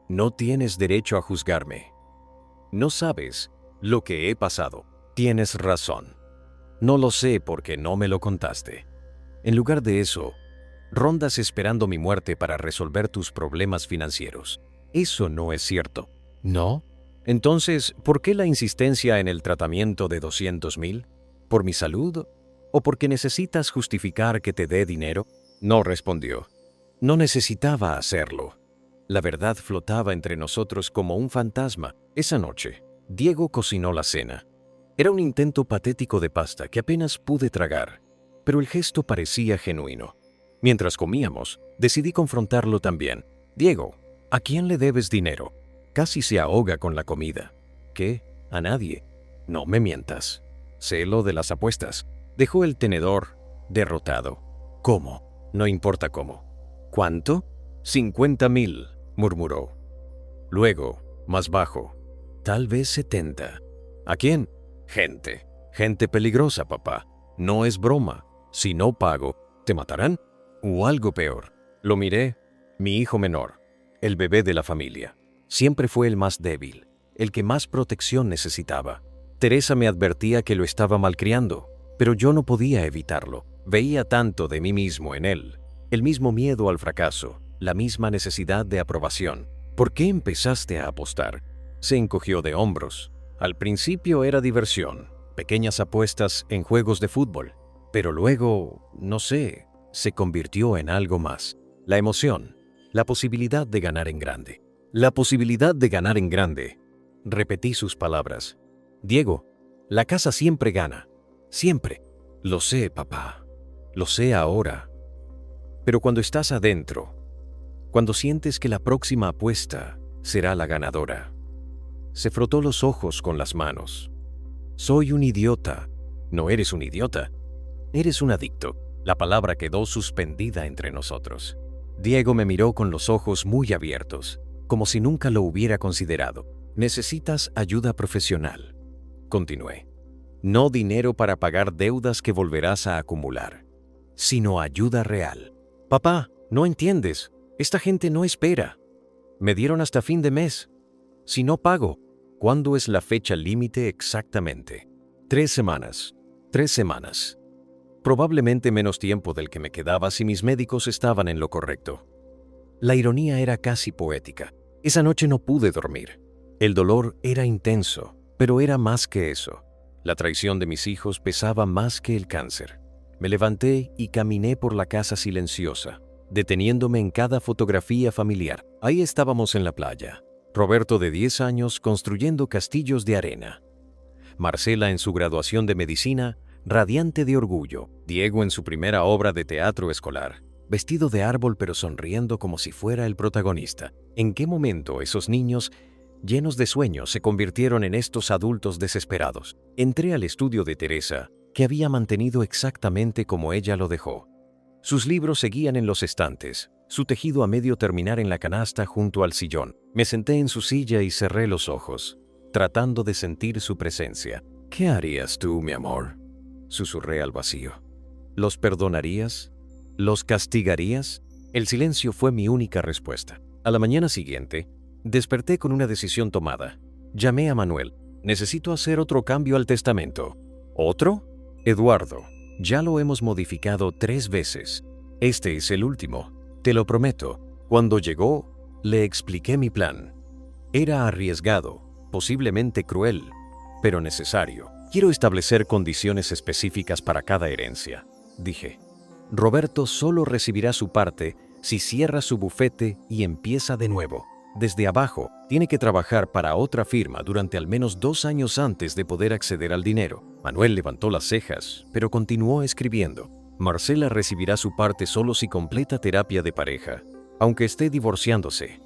No tienes derecho a juzgarme. No sabes lo que he pasado. Tienes razón. No lo sé porque no me lo contaste. En lugar de eso, rondas esperando mi muerte para resolver tus problemas financieros. Eso no es cierto. ¿No? Entonces, ¿por qué la insistencia en el tratamiento de 200,000? ¿Por mi salud? ¿O porque necesitas justificar que te dé dinero? No respondió. No necesitaba hacerlo. La verdad flotaba entre nosotros como un fantasma. Esa noche, Diego cocinó la cena. Era un intento patético de pasta que apenas pude tragar, pero el gesto parecía genuino. Mientras comíamos, decidí confrontarlo también. Diego, ¿a quién le debes dinero? Casi se ahoga con la comida. ¿Qué? A nadie. No me mientas. Sé lo de las apuestas. Dejó el tenedor, derrotado. ¿Cómo? No importa cómo. ¿Cuánto? 50,000, murmuró. Luego, más bajo. Tal vez 70. ¿A quién? Gente. Gente peligrosa, papá. No es broma. Si no pago, ¿te matarán? O algo peor. Lo miré. Mi hijo menor. El bebé de la familia. Siempre fue el más débil, el que más protección necesitaba. Teresa me advertía que lo estaba malcriando, pero yo no podía evitarlo. Veía tanto de mí mismo en él, el mismo miedo al fracaso, la misma necesidad de aprobación. ¿Por qué empezaste a apostar? Se encogió de hombros. Al principio era diversión, pequeñas apuestas en juegos de fútbol, pero luego, no sé, se convirtió en algo más. La emoción, la posibilidad de ganar en grande. La posibilidad de ganar en grande. Repetí sus palabras. Diego, la casa siempre gana. Siempre. Lo sé, papá. Lo sé ahora. Pero cuando estás adentro, cuando sientes que la próxima apuesta será la ganadora. Se frotó los ojos con las manos. Soy un idiota. No eres un idiota. Eres un adicto. La palabra quedó suspendida entre nosotros. Diego me miró con los ojos muy abiertos, como si nunca lo hubiera considerado. Necesitas ayuda profesional. Continué. No dinero para pagar deudas que volverás a acumular, sino ayuda real. Papá, no entiendes. Esta gente no espera. Me dieron hasta fin de mes. Si no pago, ¿cuándo es la fecha límite exactamente? 3 semanas. 3 semanas. Probablemente menos tiempo del que me quedaba si mis médicos estaban en lo correcto. La ironía era casi poética. Esa noche no pude dormir. El dolor era intenso, pero era más que eso. La traición de mis hijos pesaba más que el cáncer. Me levanté y caminé por la casa silenciosa, deteniéndome en cada fotografía familiar. Ahí estábamos en la playa. Roberto de 10 años construyendo castillos de arena. Marcela en su graduación de medicina, radiante de orgullo. Diego en su primera obra de teatro escolar, vestido de árbol pero sonriendo como si fuera el protagonista. ¿En qué momento esos niños, llenos de sueños, se convirtieron en estos adultos desesperados? Entré al estudio de Teresa, que había mantenido exactamente como ella lo dejó. Sus libros seguían en los estantes, su tejido a medio terminar en la canasta junto al sillón. Me senté en su silla y cerré los ojos, tratando de sentir su presencia. ¿Qué harías tú, mi amor?, susurré al vacío. ¿Los perdonarías? ¿Los castigarías? El silencio fue mi única respuesta. A la mañana siguiente, desperté con una decisión tomada. Llamé a Manuel. Necesito hacer otro cambio al testamento. ¿Otro? Eduardo, ya lo hemos modificado 3 veces. Este es el último. Te lo prometo. Cuando llegó, le expliqué mi plan. Era arriesgado, posiblemente cruel, pero necesario. Quiero establecer condiciones específicas para cada herencia, dije. Roberto solo recibirá su parte si cierra su bufete y empieza de nuevo. desde abajo, tiene que trabajar para otra firma durante al menos 2 años antes de poder acceder al dinero. Manuel levantó las cejas, pero continuó escribiendo. Marcela recibirá su parte solo si completa terapia de pareja, aunque esté divorciándose.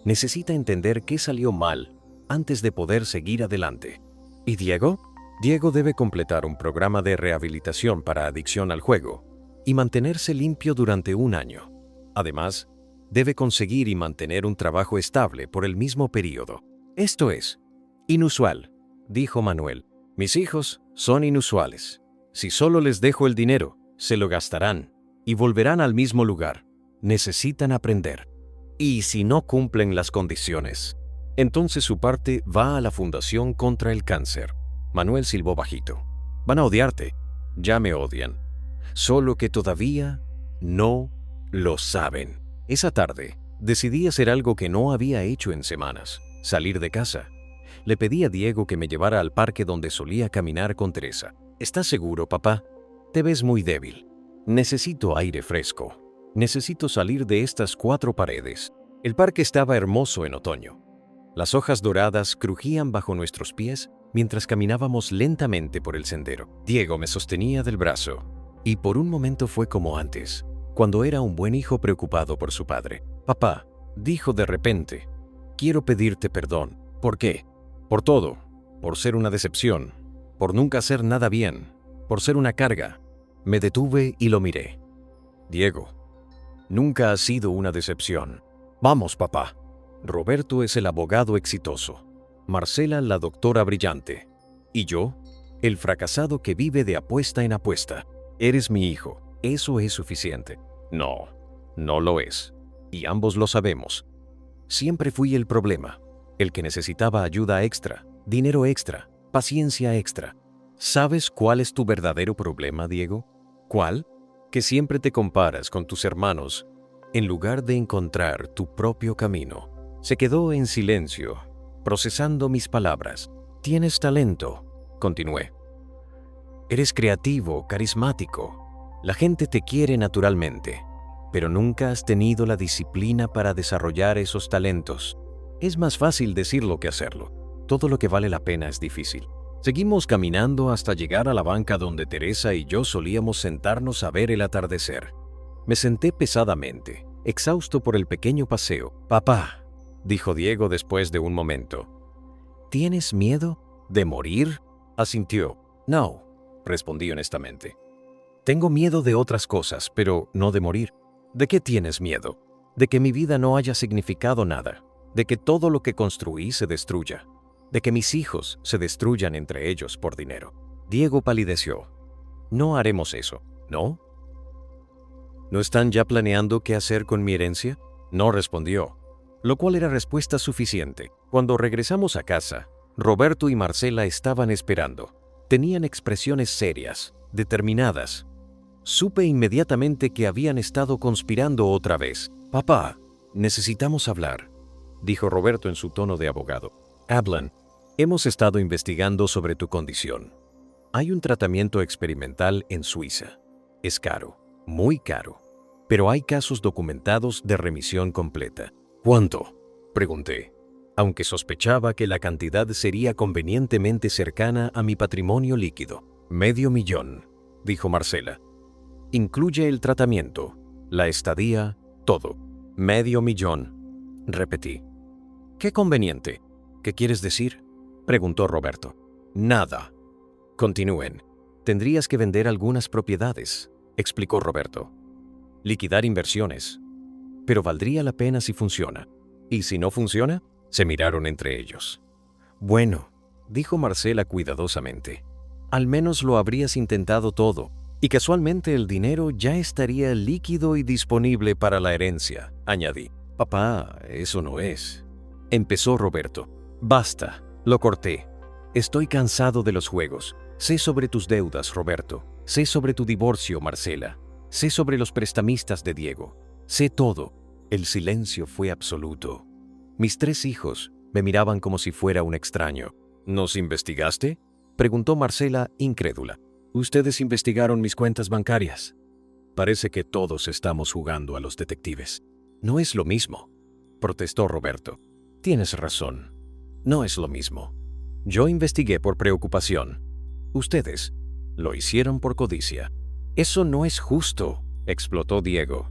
Necesita entender qué salió mal antes de poder seguir adelante. ¿Y Diego? Diego debe completar un programa de rehabilitación para adicción al juego y mantenerse limpio durante 1 año. Además, debe conseguir y mantener un trabajo estable por el mismo periodo. Esto es inusual, dijo Manuel. Mis hijos son inusuales. Si solo les dejo el dinero, se lo gastarán y volverán al mismo lugar. Necesitan aprender. Y si no cumplen las condiciones, entonces su parte va a la Fundación contra el Cáncer. Manuel silbó bajito. Van a odiarte. Ya me odian. Solo que todavía no lo saben. Esa tarde, decidí hacer algo que no había hecho en semanas: salir de casa. Le pedí a Diego que me llevara al parque donde solía caminar con Teresa. ¿Estás seguro, papá? Te ves muy débil. Necesito aire fresco. Necesito salir de estas 4 paredes. El parque estaba hermoso en otoño. Las hojas doradas crujían bajo nuestros pies mientras caminábamos lentamente por el sendero. Diego me sostenía del brazo, y por un momento fue como antes, cuando era un buen hijo preocupado por su padre. Papá, dijo de repente, quiero pedirte perdón. ¿Por qué? Por todo. Por ser una decepción. Por nunca hacer nada bien. Por ser una carga. Me detuve y lo miré. Diego, nunca has sido una decepción. Vamos, papá. Roberto es el abogado exitoso. Marcela, la doctora brillante. Y yo, el fracasado que vive de apuesta en apuesta. Eres mi hijo. Eso es suficiente. No, no lo es. Y ambos lo sabemos. Siempre fui el problema, el que necesitaba ayuda extra, dinero extra, paciencia extra. ¿Sabes cuál es tu verdadero problema, Diego? ¿Cuál? Que siempre te comparas con tus hermanos en lugar de encontrar tu propio camino. Se quedó en silencio, procesando mis palabras. Tienes talento, continué. Eres creativo, carismático. La gente te quiere naturalmente, pero nunca has tenido la disciplina para desarrollar esos talentos. Es más fácil decirlo que hacerlo. Todo lo que vale la pena es difícil. Seguimos caminando hasta llegar a la banca donde Teresa y yo solíamos sentarnos a ver el atardecer. Me senté pesadamente, exhausto por el pequeño paseo. Papá, dijo Diego después de un momento. ¿Tienes miedo de morir? Asintió. No, respondí honestamente. Tengo miedo de otras cosas, pero no de morir. ¿De qué tienes miedo? De que mi vida no haya significado nada, de que todo lo que construí se destruya, de que mis hijos se destruyan entre ellos por dinero. Diego palideció. No haremos eso, ¿no? ¿No están ya planeando qué hacer con mi herencia? No respondió, lo cual era respuesta suficiente. Cuando regresamos a casa, Roberto y Marcela estaban esperando. Tenían expresiones serias, determinadas. Supe inmediatamente que habían estado conspirando otra vez. Papá, necesitamos hablar, dijo Roberto en su tono de abogado. Hablan. Hemos estado investigando sobre tu condición. Hay un tratamiento experimental en Suiza. Es caro, muy caro, pero hay casos documentados de remisión completa. ¿Cuánto?, pregunté, aunque sospechaba que la cantidad sería convenientemente cercana a mi patrimonio líquido. $500,000, dijo Marcela. Incluye el tratamiento, la estadía, todo. $500,000, repetí. ¿Qué conveniente? ¿Qué quieres decir?, preguntó Roberto. Nada. Continúen. Tendrías que vender algunas propiedades, explicó Roberto. Liquidar inversiones. Pero valdría la pena si funciona. ¿Y si no funciona? Se miraron entre ellos. Bueno, dijo Marcela cuidadosamente. Al menos lo habrías intentado todo, y casualmente el dinero ya estaría líquido y disponible para la herencia, añadí. Papá, eso no es. Empezó Roberto. Basta, lo corté. Estoy cansado de los juegos. Sé sobre tus deudas, Roberto. Sé sobre tu divorcio, Marcela. Sé sobre los prestamistas de Diego. Sé todo. El silencio fue absoluto. Mis 3 hijos me miraban como si fuera un extraño. ¿Nos investigaste?, preguntó Marcela, incrédula. Ustedes investigaron mis cuentas bancarias. Parece que todos estamos jugando a los detectives. No es lo mismo, protestó Roberto. Tienes razón. No es lo mismo. Yo investigué por preocupación. Ustedes lo hicieron por codicia. Eso no es justo, explotó Diego.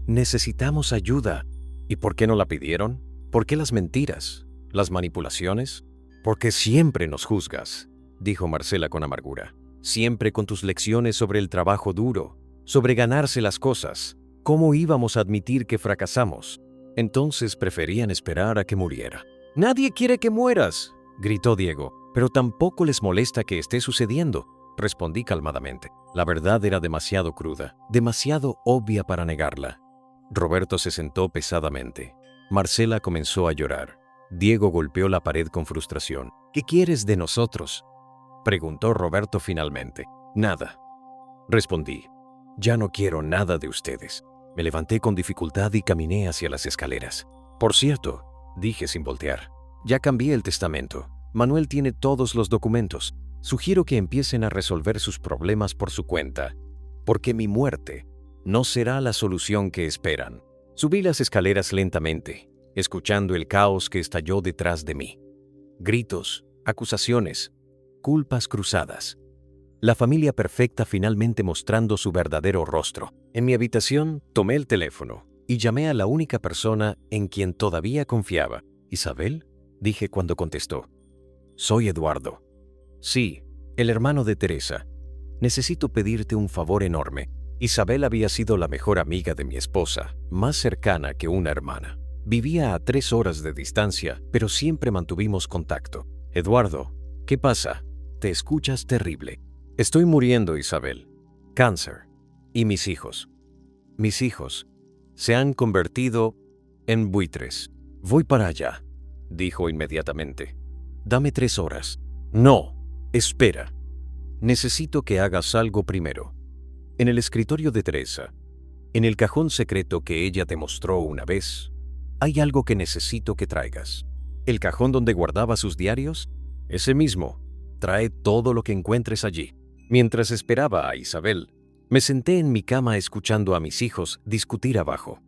Necesitamos ayuda. ¿Y por qué no la pidieron? ¿Por qué las mentiras? ¿Las manipulaciones? Porque siempre nos juzgas, dijo Marcela con amargura. Siempre con tus lecciones sobre el trabajo duro, sobre ganarse las cosas. ¿Cómo íbamos a admitir que fracasamos? Entonces preferían esperar a que muriera. Nadie quiere que mueras, gritó Diego, pero tampoco les molesta que esté sucediendo, respondí calmadamente. La verdad era demasiado cruda, demasiado obvia para negarla. Roberto se sentó pesadamente. Marcela comenzó a llorar. Diego golpeó la pared con frustración. ¿Qué quieres de nosotros?, preguntó Roberto finalmente. Nada, respondí. Ya no quiero nada de ustedes. Me levanté con dificultad y caminé hacia las escaleras. Por cierto, dije sin voltear, ya cambié el testamento. Manuel tiene todos los documentos. Sugiero que empiecen a resolver sus problemas por su cuenta, porque mi muerte no será la solución que esperan. Subí las escaleras lentamente, escuchando el caos que estalló detrás de mí. Gritos, acusaciones, culpas cruzadas. La familia perfecta finalmente mostrando su verdadero rostro. En mi habitación tomé el teléfono y llamé a la única persona en quien todavía confiaba. ¿Isabel?, dije cuando contestó. Soy Eduardo. Sí, el hermano de Teresa. Necesito pedirte un favor enorme. Isabel había sido la mejor amiga de mi esposa, más cercana que una hermana. Vivía a 3 horas de distancia, pero siempre mantuvimos contacto. Eduardo, ¿qué pasa? Te escuchas terrible. Estoy muriendo, Isabel. Cáncer. ¿Y mis hijos? Mis hijos se han convertido en buitres. Voy para allá, dijo inmediatamente. Dame 3 horas. No, espera. Necesito que hagas algo primero. En el escritorio de Teresa, en el cajón secreto que ella te mostró una vez, hay algo que necesito que traigas. ¿El cajón donde guardaba sus diarios? Ese mismo. Trae todo lo que encuentres allí. Mientras esperaba a Isabel, me senté en mi cama escuchando a mis hijos discutir abajo.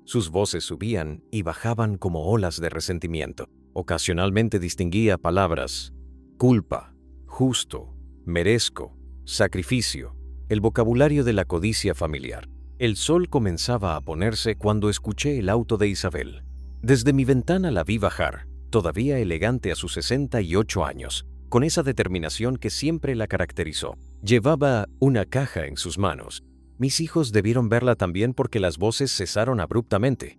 Sus voces subían y bajaban como olas de resentimiento. Ocasionalmente distinguía palabras: culpa, justo, merezco, sacrificio, el vocabulario de la codicia familiar. El sol comenzaba a ponerse cuando escuché el auto de Isabel. Desde mi ventana la vi bajar, todavía elegante a sus 68 años, con esa determinación que siempre la caracterizó. Llevaba una caja en sus manos. Mis hijos debieron verla también porque las voces cesaron abruptamente.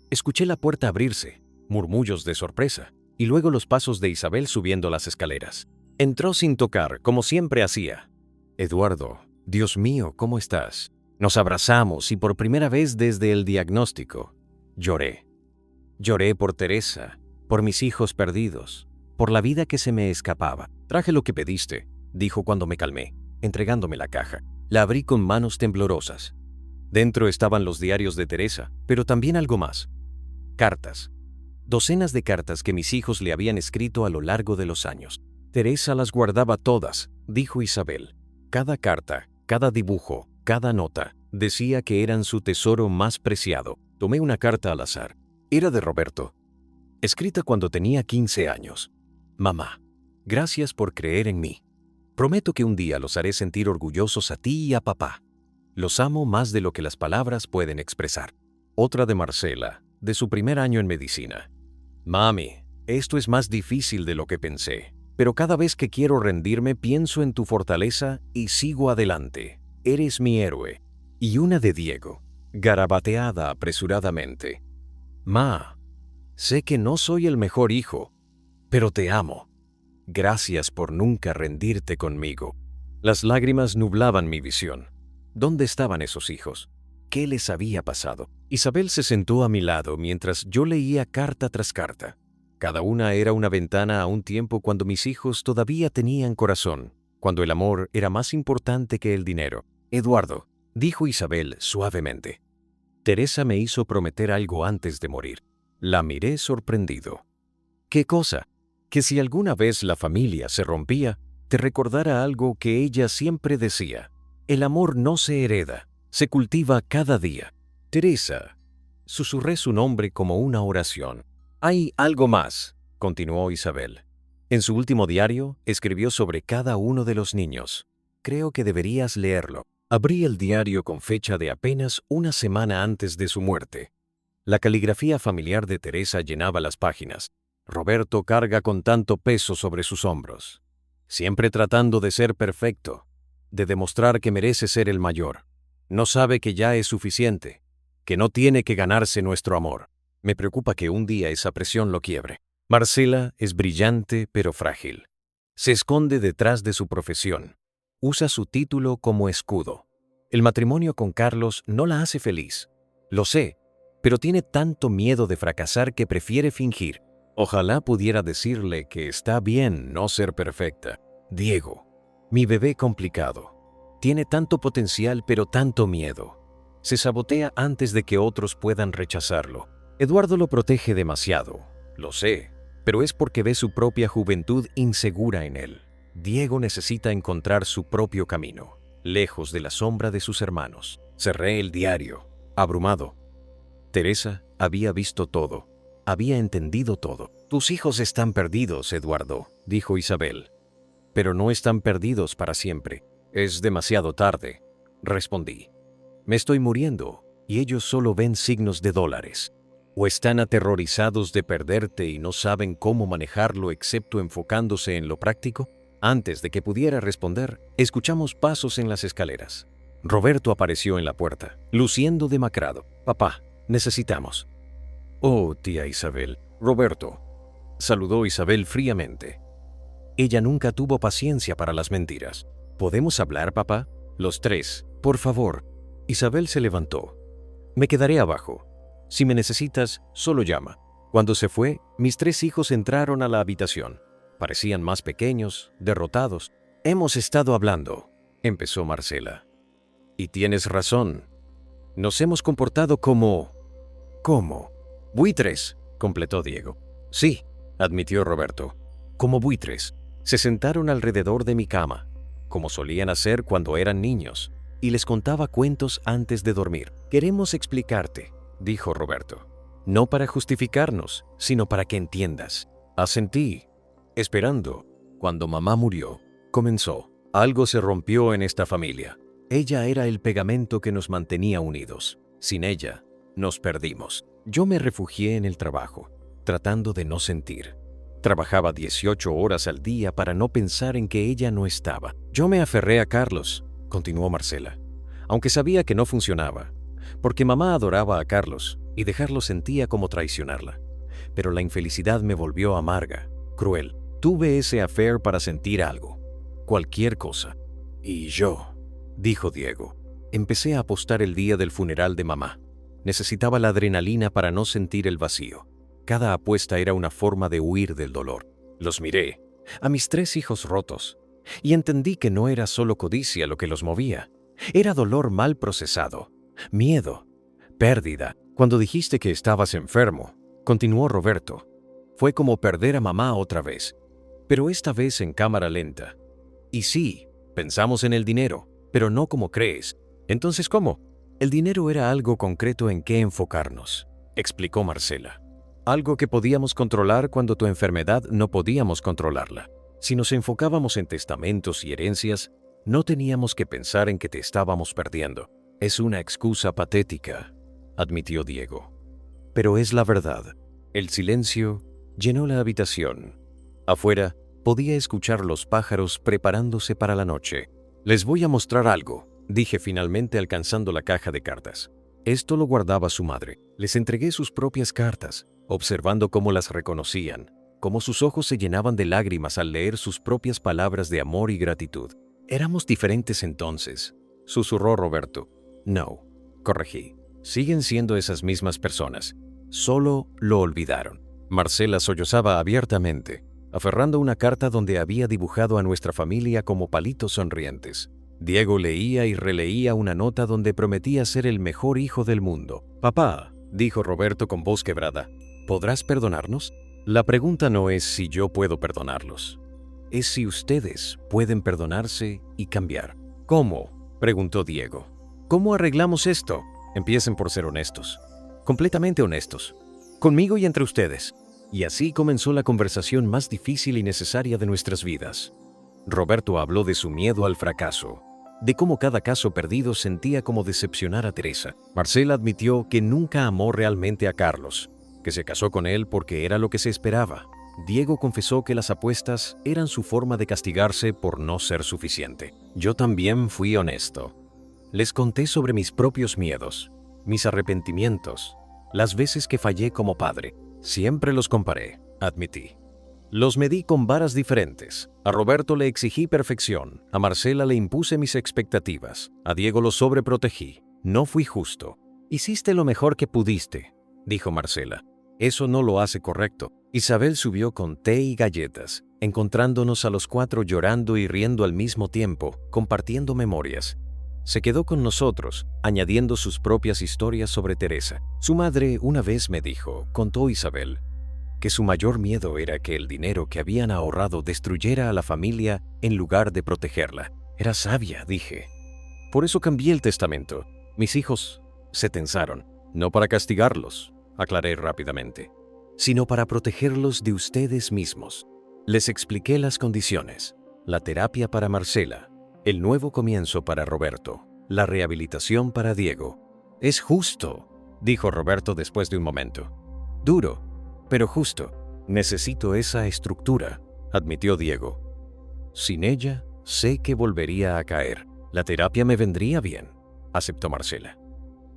Escuché la puerta abrirse, murmullos de sorpresa, y luego los pasos de Isabel subiendo las escaleras. Entró sin tocar, como siempre hacía. Eduardo, Dios mío, ¿cómo estás? Nos abrazamos y por primera vez desde el diagnóstico, lloré. Lloré por Teresa, por mis hijos perdidos, por la vida que se me escapaba. Traje lo que pediste, dijo cuando me calmé, entregándome la caja. La abrí con manos temblorosas. Dentro estaban los diarios de Teresa, pero también algo más. Cartas. Docenas de cartas que mis hijos le habían escrito a lo largo de los años. Teresa las guardaba todas, dijo Isabel. Cada carta, cada dibujo, cada nota, decía que eran su tesoro más preciado. Tomé una carta al azar. Era de Roberto, escrita cuando tenía 15 años. Mamá, gracias por creer en mí. Prometo que un día los haré sentir orgullosos a ti y a papá. Los amo más de lo que las palabras pueden expresar. Otra de Marcela, de su primer año en medicina. Mami, esto es más difícil de lo que pensé, pero cada vez que quiero rendirme pienso en tu fortaleza y sigo adelante. Eres mi héroe. Y una de Diego, garabateada apresuradamente. Ma, sé que no soy el mejor hijo, pero te amo. Gracias por nunca rendirte conmigo. Las lágrimas nublaban mi visión. ¿Dónde estaban esos hijos? ¿Qué les había pasado? Isabel se sentó a mi lado mientras yo leía carta tras carta. Cada una era una ventana a un tiempo cuando mis hijos todavía tenían corazón, cuando el amor era más importante que el dinero. Eduardo, dijo Isabel suavemente. Teresa me hizo prometer algo antes de morir. La miré sorprendido. ¿Qué cosa? Que si alguna vez la familia se rompía, te recordara algo que ella siempre decía. El amor no se hereda, se cultiva cada día. Teresa, susurré su nombre como una oración. Hay algo más, continuó Isabel. En su último diario, escribió sobre cada uno de los niños. Creo que deberías leerlo. Abrí el diario con fecha de apenas una semana antes de su muerte. La caligrafía familiar de Teresa llenaba las páginas. Roberto carga con tanto peso sobre sus hombros, siempre tratando de ser perfecto, de demostrar que merece ser el mayor. No sabe que ya es suficiente, que no tiene que ganarse nuestro amor. Me preocupa que un día esa presión lo quiebre. Marcela es brillante pero frágil. Se esconde detrás de su profesión. Usa su título como escudo. El matrimonio con Carlos no la hace feliz. Lo sé, pero tiene tanto miedo de fracasar que prefiere fingir. Ojalá pudiera decirle que está bien no ser perfecta. Diego, mi bebé complicado. Tiene tanto potencial pero tanto miedo. Se sabotea antes de que otros puedan rechazarlo. Eduardo lo protege demasiado, lo sé, pero es porque ve su propia juventud insegura en él. Diego necesita encontrar su propio camino, lejos de la sombra de sus hermanos. Cerré el diario, abrumado. Teresa había visto todo. Había entendido todo. Tus hijos están perdidos, Eduardo, dijo Isabel. Pero no están perdidos para siempre. Es demasiado tarde, respondí. Me estoy muriendo y ellos solo ven signos de dólares. O están aterrorizados de perderte y no saben cómo manejarlo excepto enfocándose en lo práctico. Antes de que pudiera responder, escuchamos pasos en las escaleras. Roberto apareció en la puerta, luciendo demacrado. Papá, necesitamos. Oh, tía Isabel. Roberto, saludó Isabel fríamente. Ella nunca tuvo paciencia para las mentiras. ¿Podemos hablar, papá? Los tres, por favor. Isabel se levantó. Me quedaré abajo. Si me necesitas, solo llama. Cuando se fue, mis tres hijos entraron a la habitación. Parecían más pequeños, derrotados. Hemos estado hablando, empezó Marcela. Y tienes razón. Nos hemos comportado como... ¿Cómo? Buitres, completó Diego. Sí, admitió Roberto. Como buitres. Se sentaron alrededor de mi cama, como solían hacer cuando eran niños, y les contaba cuentos antes de dormir. Queremos explicarte, dijo Roberto. No para justificarnos, sino para que entiendas. Asentí, esperando. Cuando mamá murió, comenzó. Algo se rompió en esta familia. Ella era el pegamento que nos mantenía unidos. Sin ella, nos perdimos. Yo me refugié en el trabajo, tratando de no sentir. Trabajaba 18 horas al día para no pensar en que ella no estaba. Yo me aferré a Carlos, continuó Marcela, aunque sabía que no funcionaba, porque mamá adoraba a Carlos y dejarlo sentía como traicionarla. Pero la infelicidad me volvió amarga, cruel. Tuve ese affair para sentir algo, cualquier cosa. Y yo, dijo Diego, empecé a apostar el día del funeral de mamá. Necesitaba la adrenalina para no sentir el vacío. Cada apuesta era una forma de huir del dolor. Los miré, a mis tres hijos rotos, y entendí que no era solo codicia lo que los movía. Era dolor mal procesado, miedo, pérdida. Cuando dijiste que estabas enfermo, continuó Roberto, fue como perder a mamá otra vez, pero esta vez en cámara lenta. Y sí, pensamos en el dinero, pero no como crees. Entonces, ¿cómo? El dinero era algo concreto en qué enfocarnos, explicó Marcela. Algo que podíamos controlar cuando tu enfermedad no podíamos controlarla. Si nos enfocábamos en testamentos y herencias, no teníamos que pensar en que te estábamos perdiendo. Es una excusa patética, admitió Diego. Pero es la verdad. El silencio llenó la habitación. Afuera, podía escuchar los pájaros preparándose para la noche. Les voy a mostrar algo, dije finalmente alcanzando la caja de cartas. Esto lo guardaba su madre. Les entregué sus propias cartas, observando cómo las reconocían, cómo sus ojos se llenaban de lágrimas al leer sus propias palabras de amor y gratitud. Éramos diferentes entonces, susurró Roberto. No, corregí. Siguen siendo esas mismas personas. Solo lo olvidaron. Marcela sollozaba abiertamente, aferrando una carta donde había dibujado a nuestra familia como palitos sonrientes. Diego leía y releía una nota donde prometía ser el mejor hijo del mundo. Papá, dijo Roberto con voz quebrada, ¿podrás perdonarnos? La pregunta no es si yo puedo perdonarlos. Es si ustedes pueden perdonarse y cambiar. ¿Cómo?, preguntó Diego. ¿Cómo arreglamos esto? Empiecen por ser honestos. Completamente honestos. Conmigo y entre ustedes. Y así comenzó la conversación más difícil y necesaria de nuestras vidas. Roberto habló de su miedo al fracaso, de cómo cada caso perdido sentía como decepcionar a Teresa. Marcela admitió que nunca amó realmente a Carlos, que se casó con él porque era lo que se esperaba. Diego confesó que las apuestas eran su forma de castigarse por no ser suficiente. Yo también fui honesto. Les conté sobre mis propios miedos, mis arrepentimientos, las veces que fallé como padre. Siempre los comparé, admití. Los medí con varas diferentes. A Roberto le exigí perfección, a Marcela le impuse mis expectativas, a Diego lo sobreprotegí. No fui justo. Hiciste lo mejor que pudiste, dijo Marcela. Eso no lo hace correcto. Isabel subió con té y galletas, encontrándonos a los 4 llorando y riendo al mismo tiempo, compartiendo memorias. Se quedó con nosotros, añadiendo sus propias historias sobre Teresa. Su madre una vez me dijo, contó Isabel, que su mayor miedo era que el dinero que habían ahorrado destruyera a la familia en lugar de protegerla. Era sabia, dije. Por eso cambié el testamento. Mis hijos se tensaron, no para castigarlos, aclaré rápidamente, sino para protegerlos de ustedes mismos. Les expliqué las condiciones, la terapia para Marcela, el nuevo comienzo para Roberto, la rehabilitación para Diego. Es justo, dijo Roberto después de un momento. Duro, pero justo. Necesito esa estructura, admitió Diego. Sin ella, sé que volvería a caer. La terapia me vendría bien, aceptó Marcela.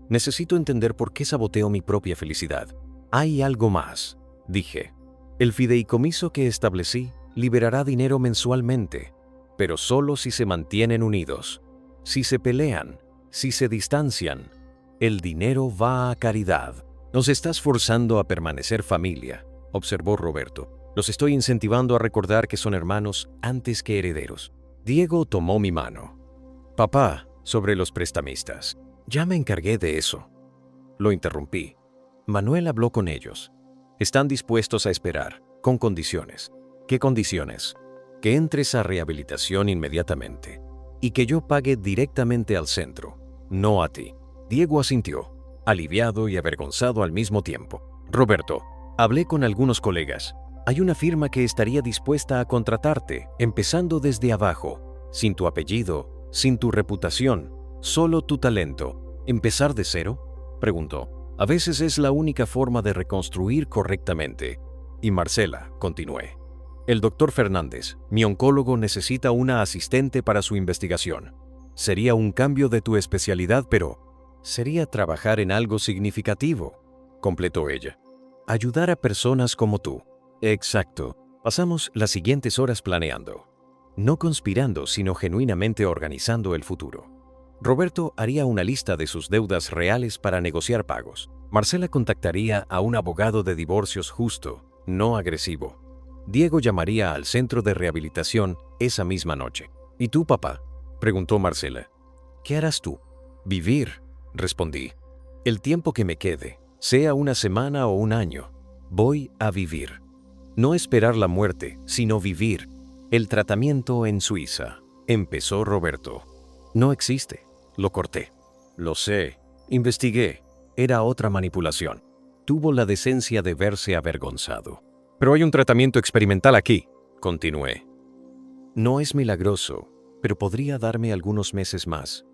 Necesito entender por qué saboteo mi propia felicidad. Hay algo más, dije. El fideicomiso que establecí liberará dinero mensualmente, pero solo si se mantienen unidos. Si se pelean, si se distancian, el dinero va a caridad. Nos estás forzando a permanecer familia, observó Roberto. Los estoy incentivando a recordar que son hermanos antes que herederos. Diego tomó mi mano. Papá, sobre los prestamistas. Ya me encargué de eso. Lo interrumpí. Manuel habló con ellos. Están dispuestos a esperar, con condiciones. ¿Qué condiciones? Que entres a rehabilitación inmediatamente y que yo pague directamente al centro, no a ti. Diego asintió, aliviado y avergonzado al mismo tiempo. Roberto, hablé con algunos colegas. Hay una firma que estaría dispuesta a contratarte, empezando desde abajo, sin tu apellido, sin tu reputación, solo tu talento. ¿Empezar de cero?, preguntó. A veces es la única forma de reconstruir correctamente. Y Marcela, continué. El doctor Fernández, mi oncólogo, necesita una asistente para su investigación. Sería un cambio de tu especialidad, pero sería trabajar en algo significativo, completó ella. Ayudar a personas como tú. Exacto. Pasamos las siguientes horas planeando. No conspirando, sino genuinamente organizando el futuro. Roberto haría una lista de sus deudas reales para negociar pagos. Marcela contactaría a un abogado de divorcios justo, no agresivo. Diego llamaría al centro de rehabilitación esa misma noche. ¿Y tú, papá?, preguntó Marcela. ¿Qué harás tú? Vivir, respondí. El tiempo que me quede, sea una semana o un año, voy a vivir. No esperar la muerte, sino vivir. El tratamiento en Suiza, empezó Roberto. No existe, lo corté. Lo sé, investigué, era otra manipulación. Tuvo la decencia de verse avergonzado. Pero hay un tratamiento experimental aquí, continué. No es milagroso, pero podría darme algunos meses más.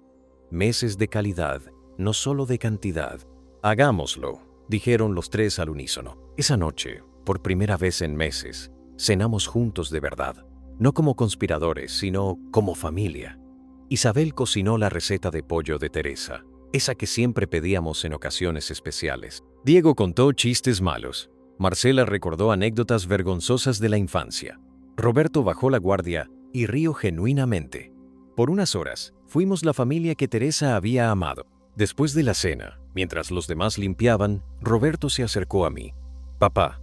Meses de calidad, no solo de cantidad. Hagámoslo, dijeron los 3 al unísono. Esa noche, por primera vez en meses, cenamos juntos de verdad. No como conspiradores, sino como familia. Isabel cocinó la receta de pollo de Teresa, esa que siempre pedíamos en ocasiones especiales. Diego contó chistes malos. Marcela recordó anécdotas vergonzosas de la infancia. Roberto bajó la guardia y rió genuinamente. Por unas horas, fuimos la familia que Teresa había amado. Después de la cena, mientras los demás limpiaban, Roberto se acercó a mí. Papá,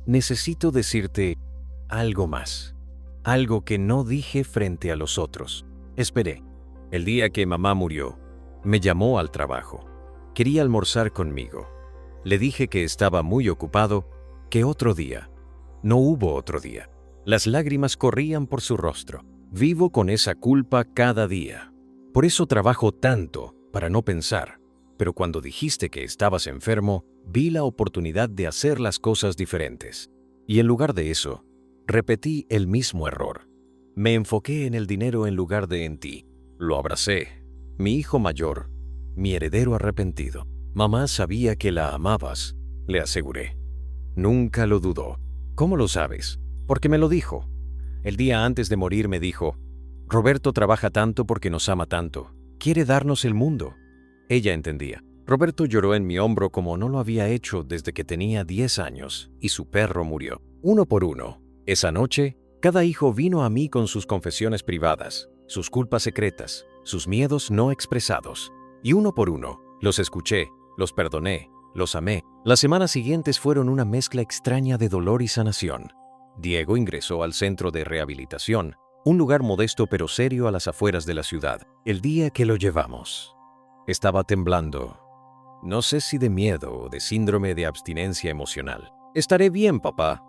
necesito decirte algo más. Algo que no dije frente a los otros. Esperé. El día que mamá murió, me llamó al trabajo. Quería almorzar conmigo. Le dije que estaba muy ocupado, que otro día. No hubo otro día. Las lágrimas corrían por su rostro. Vivo con esa culpa cada día. Por eso trabajo tanto, para no pensar, pero cuando dijiste que estabas enfermo, vi la oportunidad de hacer las cosas diferentes. Y en lugar de eso, repetí el mismo error. Me enfoqué en el dinero en lugar de en ti. Lo abracé. Mi hijo mayor, mi heredero arrepentido. Mamá sabía que la amabas, le aseguré. Nunca lo dudó. ¿Cómo lo sabes? Porque me lo dijo. El día antes de morir me dijo, Roberto trabaja tanto porque nos ama tanto. Quiere darnos el mundo. Ella entendía. Roberto lloró en mi hombro como no lo había hecho desde que tenía 10 años y su perro murió. Uno por uno. Esa noche, cada hijo vino a mí con sus confesiones privadas, sus culpas secretas, sus miedos no expresados. Y uno por uno, los escuché, los perdoné, los amé. Las semanas siguientes fueron una mezcla extraña de dolor y sanación. Diego ingresó al centro de rehabilitación, un lugar modesto pero serio a las afueras de la ciudad. El día que lo llevamos, estaba temblando. No sé si de miedo o de síndrome de abstinencia emocional. «Estaré bien, papá»,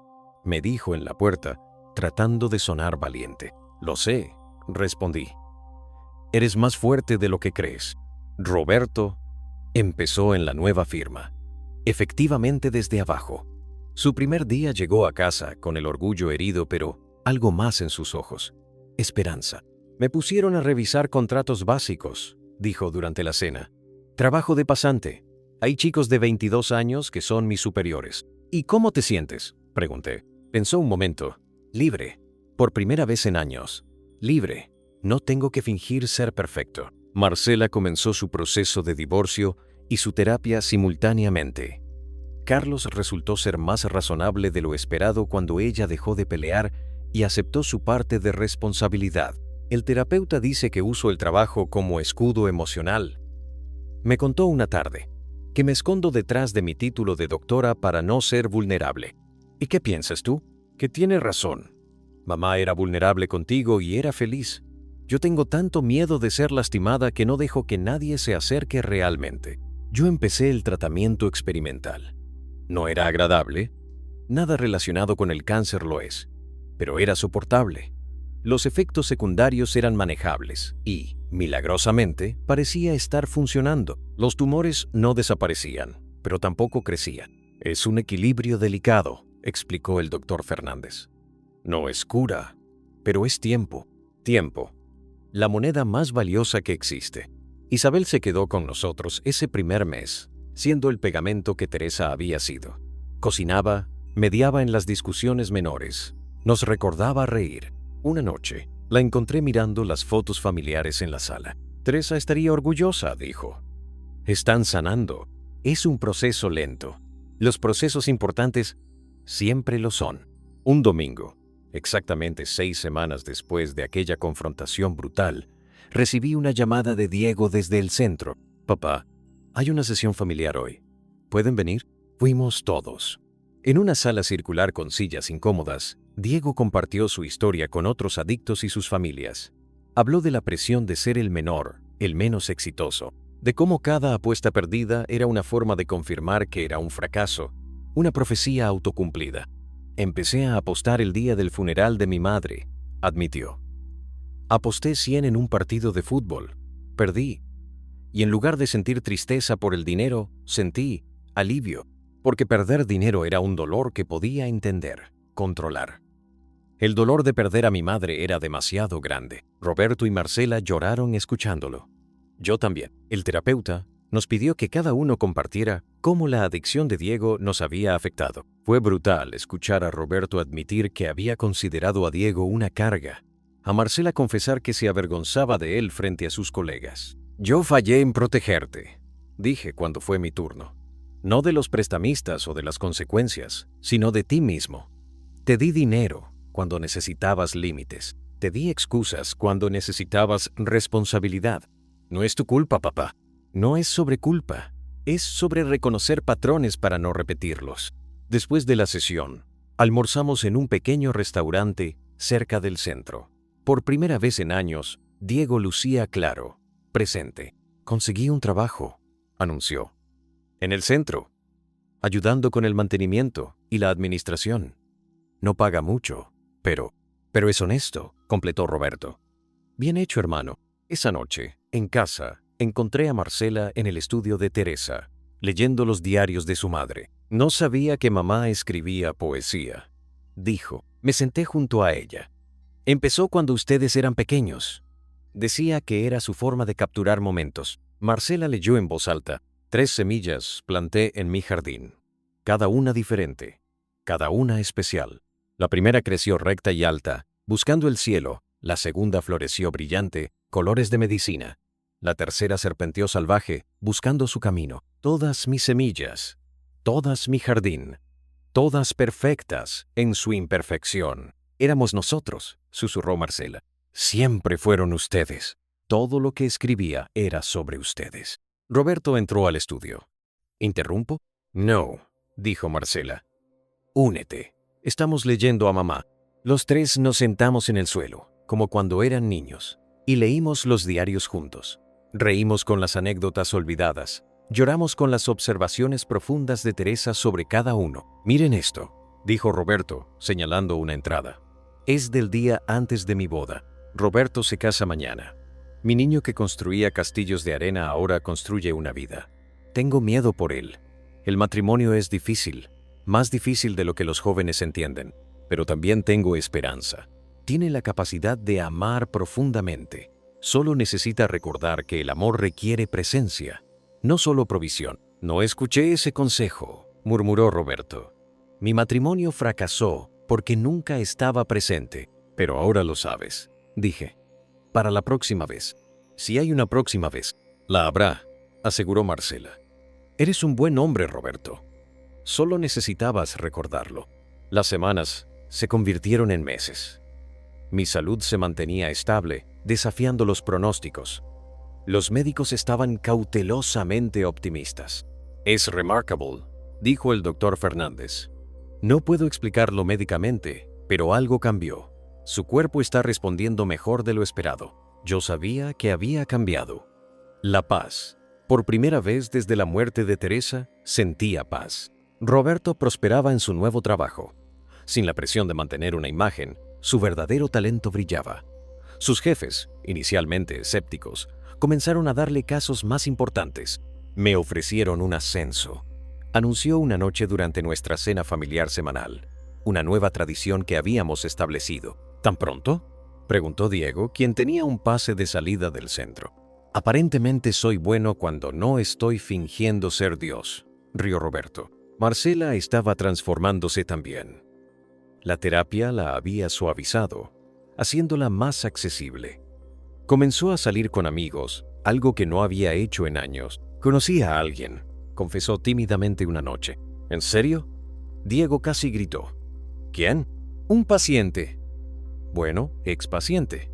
me dijo en la puerta, tratando de sonar valiente. «Lo sé», respondí. «Eres más fuerte de lo que crees». Roberto empezó en la nueva firma, efectivamente desde abajo. Su primer día llegó a casa con el orgullo herido, pero algo más en sus ojos: esperanza. «Me pusieron a revisar contratos básicos», dijo durante la cena. «Trabajo de pasante. Hay chicos de 22 años que son mis superiores». «¿Y cómo te sientes?», pregunté. Pensó un momento. «Libre. Por primera vez en años. Libre. No tengo que fingir ser perfecto». Marcela comenzó su proceso de divorcio y su terapia simultáneamente. Carlos resultó ser más razonable de lo esperado cuando ella dejó de pelear y aceptó su parte de responsabilidad. El terapeuta dice que uso el trabajo como escudo emocional. Me contó una tarde que me escondo detrás de mi título de doctora para no ser vulnerable. ¿Y qué piensas tú? Que tiene razón. Mamá era vulnerable contigo y era feliz. Yo tengo tanto miedo de ser lastimada que no dejo que nadie se acerque realmente. Yo empecé el tratamiento experimental. No era agradable. Nada relacionado con el cáncer lo es. Pero era soportable. Los efectos secundarios eran manejables y, milagrosamente, parecía estar funcionando. Los tumores no desaparecían, pero tampoco crecían. «Es un equilibrio delicado», explicó el doctor Fernández. «No es cura, pero es tiempo». Tiempo, la moneda más valiosa que existe. Isabel se quedó con nosotros ese primer mes, siendo el pegamento que Teresa había sido. Cocinaba, mediaba en las discusiones menores, nos recordaba reír. Una noche, la encontré mirando las fotos familiares en la sala. «Teresa estaría orgullosa», dijo. «Están sanando. Es un proceso lento. Los procesos importantes siempre lo son». Un domingo, exactamente 6 semanas después de aquella confrontación brutal, recibí una llamada de Diego desde el centro. «Papá, hay una sesión familiar hoy. ¿Pueden venir?» Fuimos todos. En una sala circular con sillas incómodas, Diego compartió su historia con otros adictos y sus familias. Habló de la presión de ser el menor, el menos exitoso, de cómo cada apuesta perdida era una forma de confirmar que era un fracaso, una profecía autocumplida. «Empecé a apostar el día del funeral de mi madre», admitió. «Aposté 100 en un partido de fútbol. Perdí. Y en lugar de sentir tristeza por el dinero, sentí alivio, porque perder dinero era un dolor que podía entender, controlar. El dolor de perder a mi madre era demasiado grande». Roberto y Marcela lloraron escuchándolo. Yo también. El terapeuta nos pidió que cada uno compartiera cómo la adicción de Diego nos había afectado. Fue brutal escuchar a Roberto admitir que había considerado a Diego una carga, a Marcela confesar que se avergonzaba de él frente a sus colegas. «Yo fallé en protegerte», dije cuando fue mi turno. «No de los prestamistas o de las consecuencias, sino de ti mismo. Te di dinero cuando necesitabas límites. Te di excusas cuando necesitabas responsabilidad. No es tu culpa, papá. No es sobre culpa, es sobre reconocer patrones para no repetirlos». Después de la sesión, almorzamos en un pequeño restaurante cerca del centro. Por primera vez en años, Diego lucía claro, presente. «Conseguí un trabajo», anunció. «En el centro, ayudando con el mantenimiento y la administración. No paga mucho, pero es honesto», completó Roberto. «Bien hecho, hermano». Esa noche, en casa, encontré a Marcela en el estudio de Teresa, leyendo los diarios de su madre. No sabía que mamá escribía poesía, dijo. Me senté junto a ella. Empezó cuando ustedes eran pequeños. Decía que era su forma de capturar momentos. Marcela leyó en voz alta. 3 semillas planté en mi jardín. Cada una diferente, cada una especial. La primera creció recta y alta, buscando el cielo. La segunda floreció brillante, colores de medicina. La tercera serpenteó salvaje, buscando su camino. Todas mis semillas, todas mi jardín, todas perfectas en su imperfección. Éramos nosotros, susurró Marcela. Siempre fueron ustedes. Todo lo que escribía era sobre ustedes. Roberto entró al estudio. ¿Interrumpo? No, dijo Marcela. Únete. Estamos leyendo a mamá. Los 3 nos sentamos en el suelo, como cuando eran niños, y leímos los diarios juntos. Reímos con las anécdotas olvidadas. Lloramos con las observaciones profundas de Teresa sobre cada uno. Miren esto, dijo Roberto, señalando una entrada. Es del día antes de mi boda. Roberto se casa mañana. Mi niño que construía castillos de arena ahora construye una vida. Tengo miedo por él. El matrimonio es difícil, más difícil de lo que los jóvenes entienden, pero también tengo esperanza. Tiene la capacidad de amar profundamente. Solo necesita recordar que el amor requiere presencia, no solo provisión. No escuché ese consejo, murmuró Roberto. Mi matrimonio fracasó porque nunca estaba presente, pero ahora lo sabes, dije. Para la próxima vez. Si hay una próxima vez, la habrá, aseguró Marcela. Eres un buen hombre, Roberto. Solo necesitabas recordarlo. Las semanas se convirtieron en meses. Mi salud se mantenía estable, desafiando los pronósticos. Los médicos estaban cautelosamente optimistas. Es remarkable, dijo el doctor Fernández. No puedo explicarlo médicamente, pero algo cambió. Su cuerpo está respondiendo mejor de lo esperado. Yo sabía que había cambiado. La paz. Por primera vez desde la muerte de Teresa, sentía paz. Roberto prosperaba en su nuevo trabajo. Sin la presión de mantener una imagen, su verdadero talento brillaba. Sus jefes, inicialmente escépticos, comenzaron a darle casos más importantes. Me ofrecieron un ascenso. Anunció una noche durante nuestra cena familiar semanal, una nueva tradición que habíamos establecido. ¿Tan pronto?, preguntó Diego, quien tenía un pase de salida del centro. Aparentemente soy bueno cuando no estoy fingiendo ser Dios, rió Roberto. Marcela estaba transformándose también. La terapia la había suavizado, haciéndola más accesible. Comenzó a salir con amigos, algo que no había hecho en años. Conocí a alguien, confesó tímidamente una noche. ¿En serio? Diego casi gritó. ¿Quién? Un paciente. Bueno, expaciente.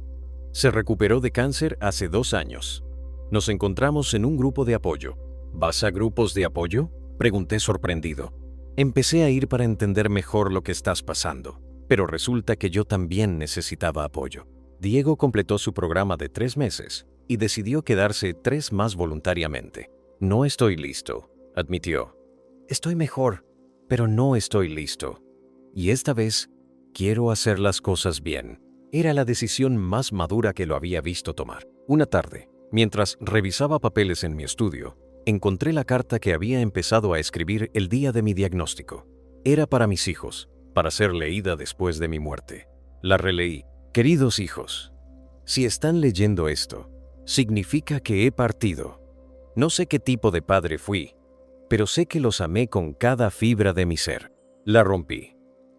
Se recuperó de cáncer hace 2 años. Nos encontramos en un grupo de apoyo. ¿Vas a grupos de apoyo?, pregunté sorprendido. Empecé a ir para entender mejor lo que estás pasando, pero resulta que yo también necesitaba apoyo. Diego completó su programa de 3 meses y decidió quedarse 3 más voluntariamente. No estoy listo, admitió. Estoy mejor, pero no estoy listo. Y esta vez quiero hacer las cosas bien. Era la decisión más madura que lo había visto tomar. Una tarde, mientras revisaba papeles en mi estudio, encontré la carta que había empezado a escribir el día de mi diagnóstico. Era para mis hijos, para ser leída después de mi muerte. La releí. Queridos hijos, si están leyendo esto, significa que he partido. No sé qué tipo de padre fui, pero sé que los amé con cada fibra de mi ser. La rompí.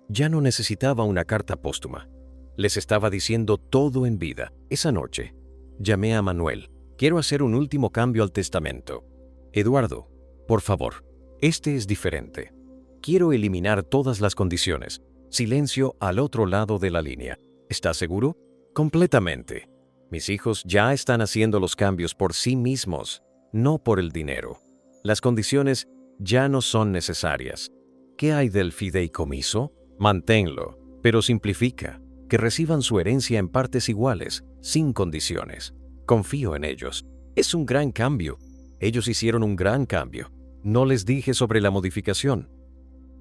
Ya no necesitaba una carta póstuma. Les estaba diciendo todo en vida. Esa noche, llamé a Manuel. Quiero hacer un último cambio al testamento. Eduardo, por favor, este es diferente. Quiero eliminar todas las condiciones. Silencio al otro lado de la línea. ¿Estás seguro? Completamente. Mis hijos ya están haciendo los cambios por sí mismos, no por el dinero. Las condiciones ya no son necesarias. ¿Qué hay del fideicomiso? Manténlo, pero simplifica. Que reciban su herencia en partes iguales, sin condiciones. Confío en ellos. Es un gran cambio. Ellos hicieron un gran cambio. No les dije sobre la modificación.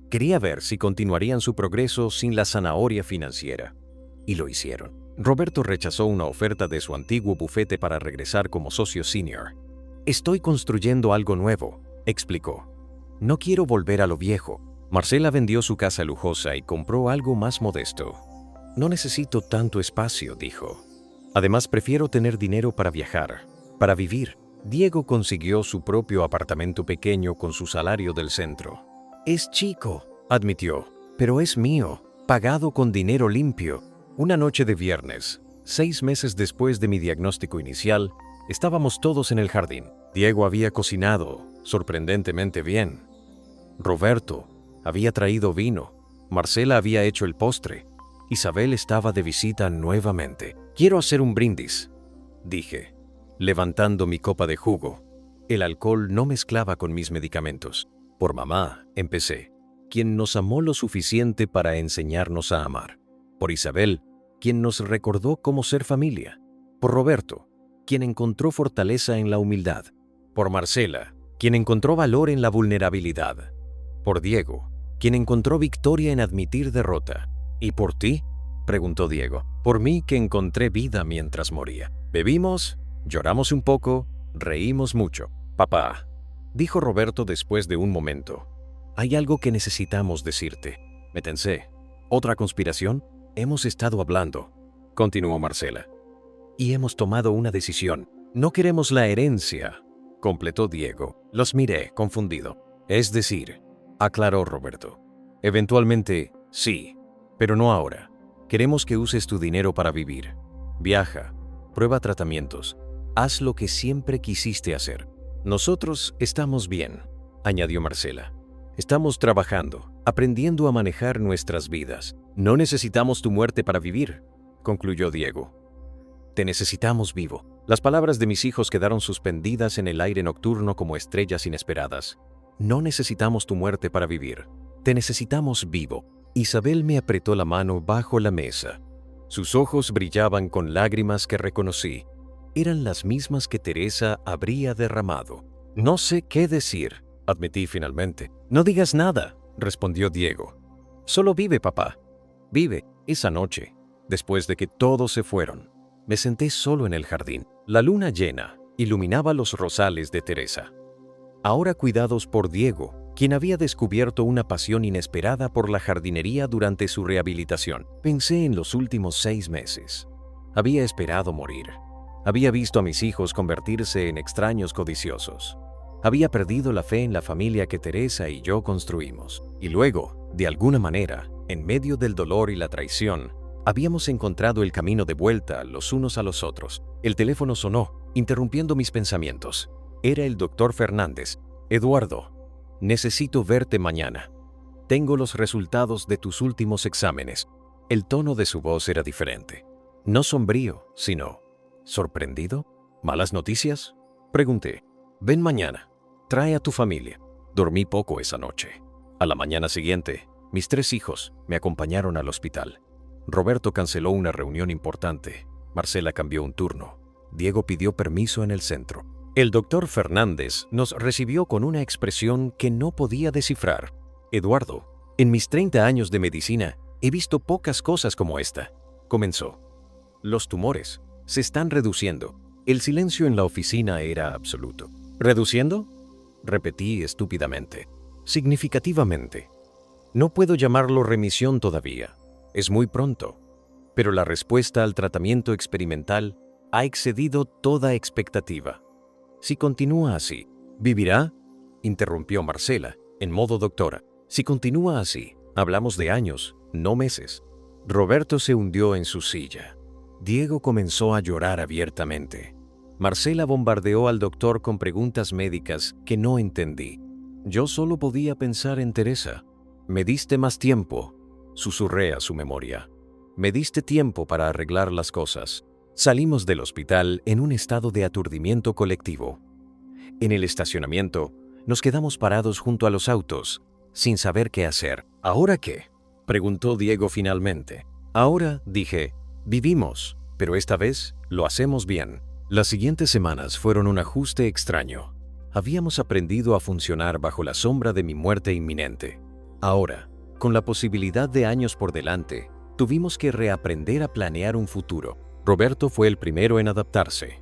Quería ver si continuarían su progreso sin la zanahoria financiera. Y lo hicieron. Roberto rechazó una oferta de su antiguo bufete para regresar como socio senior. Estoy construyendo algo nuevo, explicó. No quiero volver a lo viejo. Marcela vendió su casa lujosa y compró algo más modesto. No necesito tanto espacio, dijo. Además, prefiero tener dinero para viajar, para vivir. Diego consiguió su propio apartamento pequeño con su salario del centro. Es chico, admitió, pero es mío, pagado con dinero limpio. Una noche de viernes, 6 meses después de mi diagnóstico inicial, estábamos todos en el jardín. Diego había cocinado sorprendentemente bien. Roberto había traído vino. Marcela había hecho el postre. Isabel estaba de visita nuevamente. Quiero hacer un brindis, dije, levantando mi copa de jugo. El alcohol no mezclaba con mis medicamentos. Por mamá, empecé, quien nos amó lo suficiente para enseñarnos a amar. Por Isabel, quien nos recordó cómo ser familia. Por Roberto, quien encontró fortaleza en la humildad. Por Marcela, quien encontró valor en la vulnerabilidad. Por Diego, quien encontró victoria en admitir derrota. ¿Y por ti?, preguntó Diego. Por mí, que encontré vida mientras moría. Bebimos, lloramos un poco, reímos mucho. Papá, dijo Roberto después de un momento, hay algo que necesitamos decirte. Me tensé. ¿Otra conspiración? Hemos estado hablando, continuó Marcela, y hemos tomado una decisión. No queremos la herencia, completó Diego. Los miré, confundido. Es decir, aclaró Roberto, eventualmente, sí, pero no ahora. Queremos que uses tu dinero para vivir. Viaja, prueba tratamientos, haz lo que siempre quisiste hacer. Nosotros estamos bien, añadió Marcela. Estamos trabajando, aprendiendo a manejar nuestras vidas. No necesitamos tu muerte para vivir, concluyó Diego. Te necesitamos vivo. Las palabras de mis hijos quedaron suspendidas en el aire nocturno como estrellas inesperadas. No necesitamos tu muerte para vivir. Te necesitamos vivo. Isabel me apretó la mano bajo la mesa. Sus ojos brillaban con lágrimas que reconocí. Eran las mismas que Teresa habría derramado. No sé qué decir, admití finalmente. No digas nada, respondió Diego. Solo vive, papá. Vive. Esa noche, después de que todos se fueron, me senté solo en el jardín. La luna llena iluminaba los rosales de Teresa, ahora cuidados por Diego, quien había descubierto una pasión inesperada por la jardinería durante su rehabilitación. Pensé en los últimos 6 meses. Había esperado morir. Había visto a mis hijos convertirse en extraños codiciosos. Había perdido la fe en la familia que Teresa y yo construimos. Y luego, de alguna manera, en medio del dolor y la traición, habíamos encontrado el camino de vuelta los unos a los otros. El teléfono sonó, interrumpiendo mis pensamientos. Era el doctor Fernández. Eduardo, necesito verte mañana. Tengo los resultados de tus últimos exámenes. El tono de su voz era diferente. No sombrío, sino sorprendido. ¿Malas noticias?, pregunté. Ven mañana. Trae a tu familia. Dormí poco esa noche. A la mañana siguiente, mis 3 hijos me acompañaron al hospital. Roberto canceló una reunión importante. Marcela cambió un turno. Diego pidió permiso en el centro. El doctor Fernández nos recibió con una expresión que no podía descifrar. Eduardo, en mis 30 años de medicina, he visto pocas cosas como esta, comenzó. Los tumores se están reduciendo. El silencio en la oficina era absoluto. ¿Reduciendo?, repetí estúpidamente. Significativamente. No puedo llamarlo remisión todavía. Es muy pronto. Pero la respuesta al tratamiento experimental ha excedido toda expectativa. Si continúa así, ¿vivirá?, interrumpió Marcela, en modo doctora. Si continúa así, hablamos de años, no meses. Roberto se hundió en su silla. Diego comenzó a llorar abiertamente. Marcela bombardeó al doctor con preguntas médicas que no entendí. Yo solo podía pensar en Teresa. Me diste más tiempo, susurré a su memoria. Me diste tiempo para arreglar las cosas. Salimos del hospital en un estado de aturdimiento colectivo. En el estacionamiento, nos quedamos parados junto a los autos, sin saber qué hacer. ¿Ahora qué?, preguntó Diego finalmente. Ahora, dije, vivimos, pero esta vez lo hacemos bien. Las siguientes semanas fueron un ajuste extraño. Habíamos aprendido a funcionar bajo la sombra de mi muerte inminente. Ahora, con la posibilidad de años por delante, tuvimos que reaprender a planear un futuro. Roberto fue el primero en adaptarse.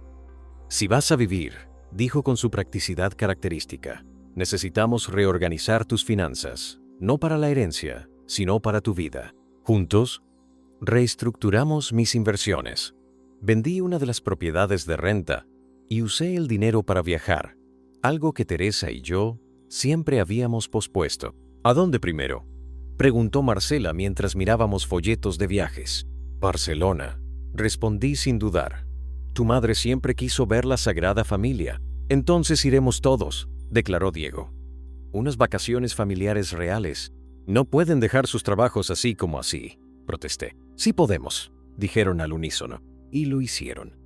Si vas a vivir, dijo con su practicidad característica. Necesitamos reorganizar tus finanzas, no para la herencia, sino para tu vida. Juntos, reestructuramos mis inversiones. Vendí una de las propiedades de renta y usé el dinero para viajar, algo que Teresa y yo siempre habíamos pospuesto. ¿A dónde primero?, preguntó Marcela mientras mirábamos folletos de viajes. Barcelona, respondí sin dudar. Tu madre siempre quiso ver la Sagrada Familia. Entonces iremos todos, declaró Diego. Unas vacaciones familiares reales. No pueden dejar sus trabajos así como así, protesté. Sí podemos, dijeron al unísono, y lo hicieron.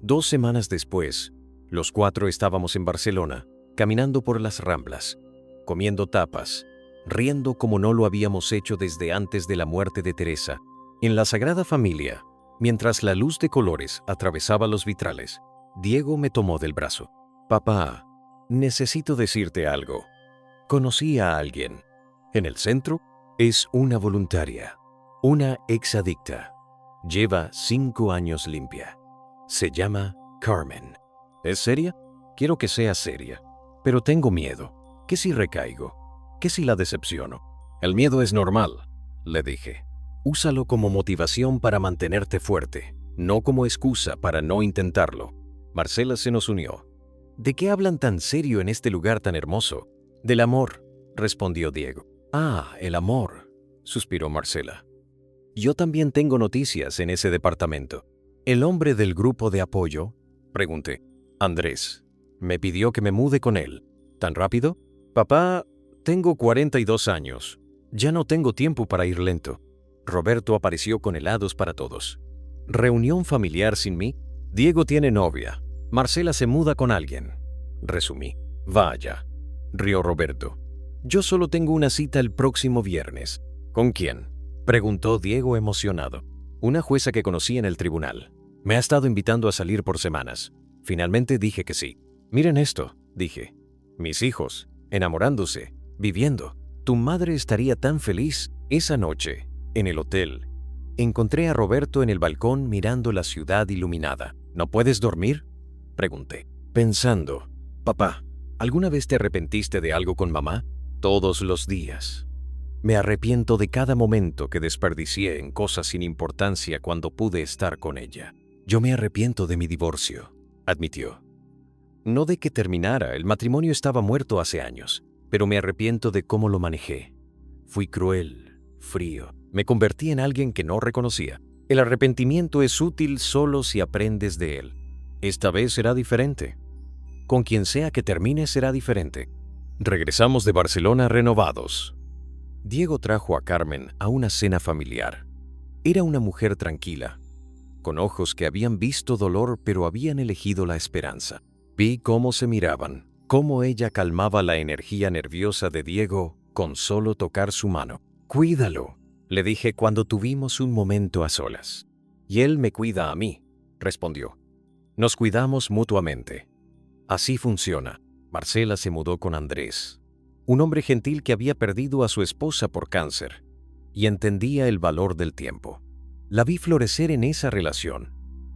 2 semanas después, los 4 estábamos en Barcelona, caminando por las Ramblas, comiendo tapas, riendo como no lo habíamos hecho desde antes de la muerte de Teresa. En la Sagrada Familia, mientras la luz de colores atravesaba los vitrales, Diego me tomó del brazo. Papá, necesito decirte algo. Conocí a alguien. En el centro es una voluntaria, una exadicta. Lleva 5 años limpia. Se llama Carmen. ¿Es seria? Quiero que sea seria. Pero tengo miedo. ¿Qué si recaigo? ¿Qué si la decepciono? El miedo es normal, le dije. Úsalo como motivación para mantenerte fuerte, no como excusa para no intentarlo. Marcela se nos unió. ¿De qué hablan tan serio en este lugar tan hermoso? Del amor, respondió Diego. Ah, el amor, suspiró Marcela. Yo también tengo noticias en ese departamento. ¿El hombre del grupo de apoyo? Pregunté. Andrés. Me pidió que me mude con él. ¿Tan rápido? Papá, tengo 42 años. Ya no tengo tiempo para ir lento. Roberto apareció con helados para todos. ¿Reunión familiar sin mí? Diego tiene novia. Marcela se muda con alguien. Resumí. Vaya, rió Roberto. Yo solo tengo una cita el próximo viernes. ¿Con quién?, preguntó Diego emocionado. Una jueza que conocí en el tribunal. Me ha estado invitando a salir por semanas. Finalmente dije que sí. Miren esto, dije. Mis hijos, enamorándose, viviendo. Tu madre estaría tan feliz. Esa noche, en el hotel, encontré a Roberto en el balcón mirando la ciudad iluminada. ¿No puedes dormir?, pregunté. Pensando. Papá, ¿alguna vez te arrepentiste de algo con mamá? Todos los días. Me arrepiento de cada momento que desperdicié en cosas sin importancia cuando pude estar con ella. Yo me arrepiento de mi divorcio, admitió. No de que terminara, el matrimonio estaba muerto hace años, pero me arrepiento de cómo lo manejé. Fui cruel, frío, me convertí en alguien que no reconocía. El arrepentimiento es útil solo si aprendes de él. Esta vez será diferente. Con quien sea que termine será diferente. Regresamos de Barcelona renovados. Diego trajo a Carmen a una cena familiar. Era una mujer tranquila, con ojos que habían visto dolor pero habían elegido la esperanza. Vi cómo se miraban, cómo ella calmaba la energía nerviosa de Diego con solo tocar su mano. Cuídalo, le dije cuando tuvimos un momento a solas. Y él me cuida a mí, respondió. Nos cuidamos mutuamente. Así funciona. Marcela se mudó con Andrés, un hombre gentil que había perdido a su esposa por cáncer y entendía el valor del tiempo. La vi florecer en esa relación,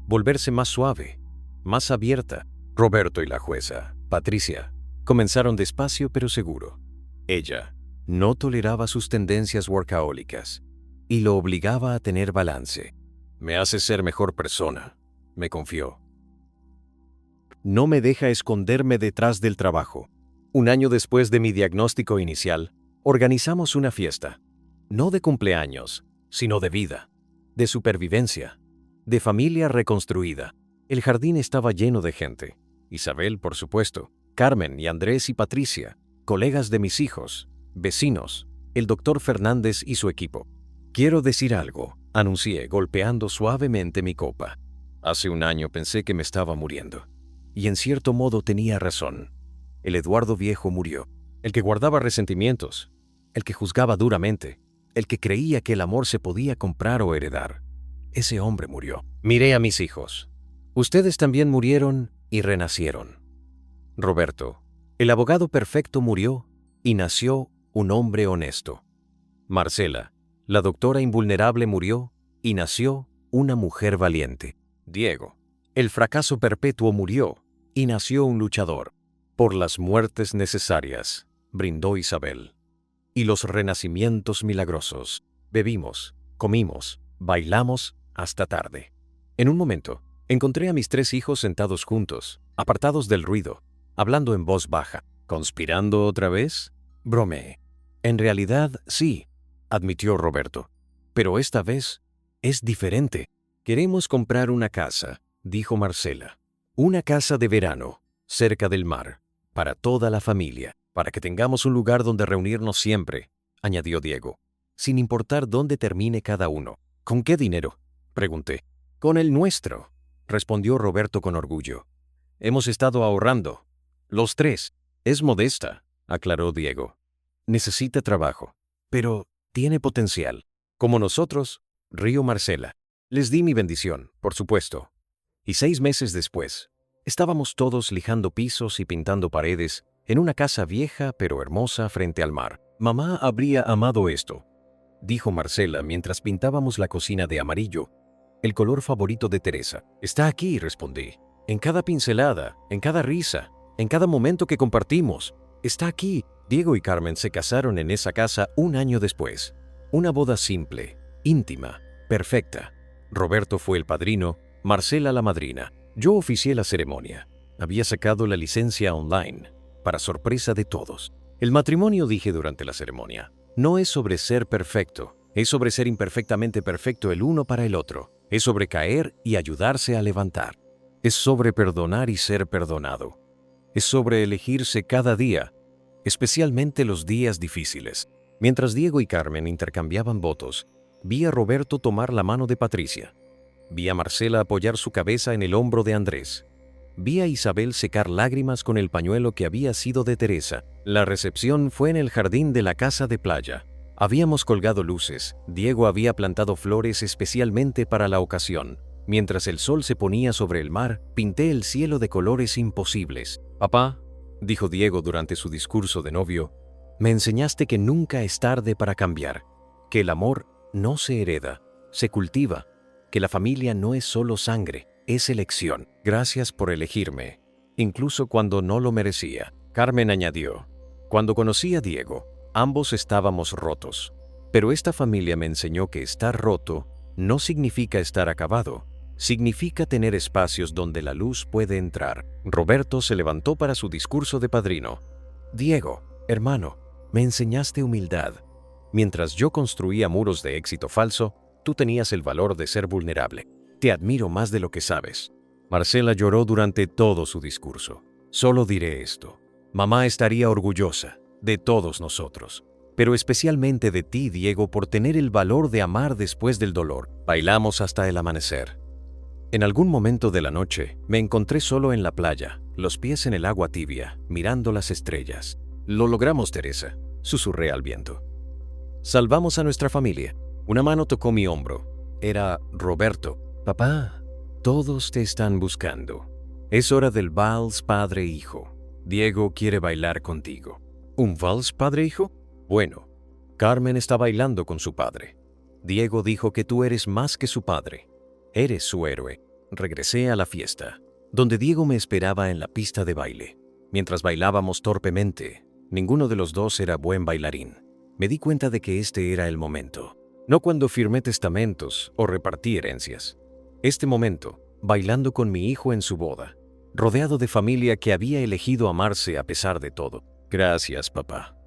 volverse más suave, más abierta. Roberto y la jueza, Patricia, comenzaron despacio pero seguro. Ella no toleraba sus tendencias workahólicas y lo obligaba a tener balance. Me hace ser mejor persona, me confió. No me deja esconderme detrás del trabajo. Un año después de mi diagnóstico inicial, organizamos una fiesta. No de cumpleaños, sino de vida, de supervivencia, de familia reconstruida. El jardín estaba lleno de gente. Isabel, por supuesto, Carmen y Andrés y Patricia, colegas de mis hijos, vecinos, el doctor Fernández y su equipo. Quiero decir algo, anuncié, golpeando suavemente mi copa. Hace un año pensé que me estaba muriendo. Y en cierto modo tenía razón. El Eduardo viejo murió, el que guardaba resentimientos, el que juzgaba duramente, el que creía que el amor se podía comprar o heredar. Ese hombre murió. Miré a mis hijos. Ustedes también murieron y renacieron. Roberto, el abogado perfecto, murió y nació un hombre honesto. Marcela, la doctora invulnerable, murió y nació una mujer valiente. Diego, el fracaso perpetuo, murió y nació un luchador. Por las muertes necesarias, brindó Isabel. Y los renacimientos milagrosos. Bebimos, comimos, bailamos hasta tarde. En un momento, encontré a mis 3 hijos sentados juntos, apartados del ruido, hablando en voz baja. ¿Conspirando otra vez? Bromeé. En realidad, sí, admitió Roberto. Pero esta vez es diferente. Queremos comprar una casa, dijo Marcela. Una casa de verano, cerca del mar, para toda la familia, para que tengamos un lugar donde reunirnos siempre, añadió Diego, sin importar dónde termine cada uno. ¿Con qué dinero?, pregunté. Con el nuestro, respondió Roberto con orgullo. Hemos estado ahorrando. Los 3. Es modesta, aclaró Diego. Necesita trabajo, pero tiene potencial. Como nosotros, rió Marcela. Les di mi bendición, por supuesto. Y 6 meses después, estábamos todos lijando pisos y pintando paredes en una casa vieja pero hermosa frente al mar. Mamá habría amado esto, dijo Marcela mientras pintábamos la cocina de amarillo, el color favorito de Teresa. Está aquí, respondí. En cada pincelada, en cada risa, en cada momento que compartimos. Está aquí. Diego y Carmen se casaron en esa casa un año después. Una boda simple, íntima, perfecta. Roberto fue el padrino, Marcela la madrina. Yo oficié la ceremonia. Había sacado la licencia online, para sorpresa de todos. El matrimonio, dije durante la ceremonia, no es sobre ser perfecto, es sobre ser imperfectamente perfecto el uno para el otro. Es sobre caer y ayudarse a levantar. Es sobre perdonar y ser perdonado. Es sobre elegirse cada día, especialmente los días difíciles. Mientras Diego y Carmen intercambiaban votos, vi a Roberto tomar la mano de Patricia. Vi a Marcela apoyar su cabeza en el hombro de Andrés. Vi a Isabel secar lágrimas con el pañuelo que había sido de Teresa. La recepción fue en el jardín de la casa de playa. Habíamos colgado luces. Diego había plantado flores especialmente para la ocasión. Mientras el sol se ponía sobre el mar, pinté el cielo de colores imposibles. Papá, dijo Diego durante su discurso de novio, me enseñaste que nunca es tarde para cambiar, que el amor no se hereda, se cultiva, que la familia no es solo sangre, es elección. Gracias por elegirme, incluso cuando no lo merecía. Carmen añadió, cuando conocí a Diego, ambos estábamos rotos, pero esta familia me enseñó que estar roto no significa estar acabado, significa tener espacios donde la luz puede entrar. Roberto se levantó para su discurso de padrino. Diego, hermano, me enseñaste humildad. Mientras yo construía muros de éxito falso, tú tenías el valor de ser vulnerable. Te admiro más de lo que sabes. Marcela lloró durante todo su discurso. Solo diré esto. Mamá estaría orgullosa de todos nosotros, pero especialmente de ti, Diego, por tener el valor de amar después del dolor. Bailamos hasta el amanecer. En algún momento de la noche, me encontré solo en la playa, los pies en el agua tibia, mirando las estrellas. Lo logramos, Teresa, susurré al viento. Salvamos a nuestra familia. Una mano tocó mi hombro. Era Roberto. Papá, todos te están buscando. Es hora del vals padre-hijo. Diego quiere bailar contigo. ¿Un vals padre-hijo? Bueno, Carmen está bailando con su padre. Diego dijo que tú eres más que su padre. Eres su héroe. Regresé a la fiesta, donde Diego me esperaba en la pista de baile. Mientras bailábamos torpemente, ninguno de los dos era buen bailarín. Me di cuenta de que este era el momento. No cuando firmé testamentos o repartí herencias. Este momento, bailando con mi hijo en su boda, rodeado de familia que había elegido amarse a pesar de todo. Gracias, papá,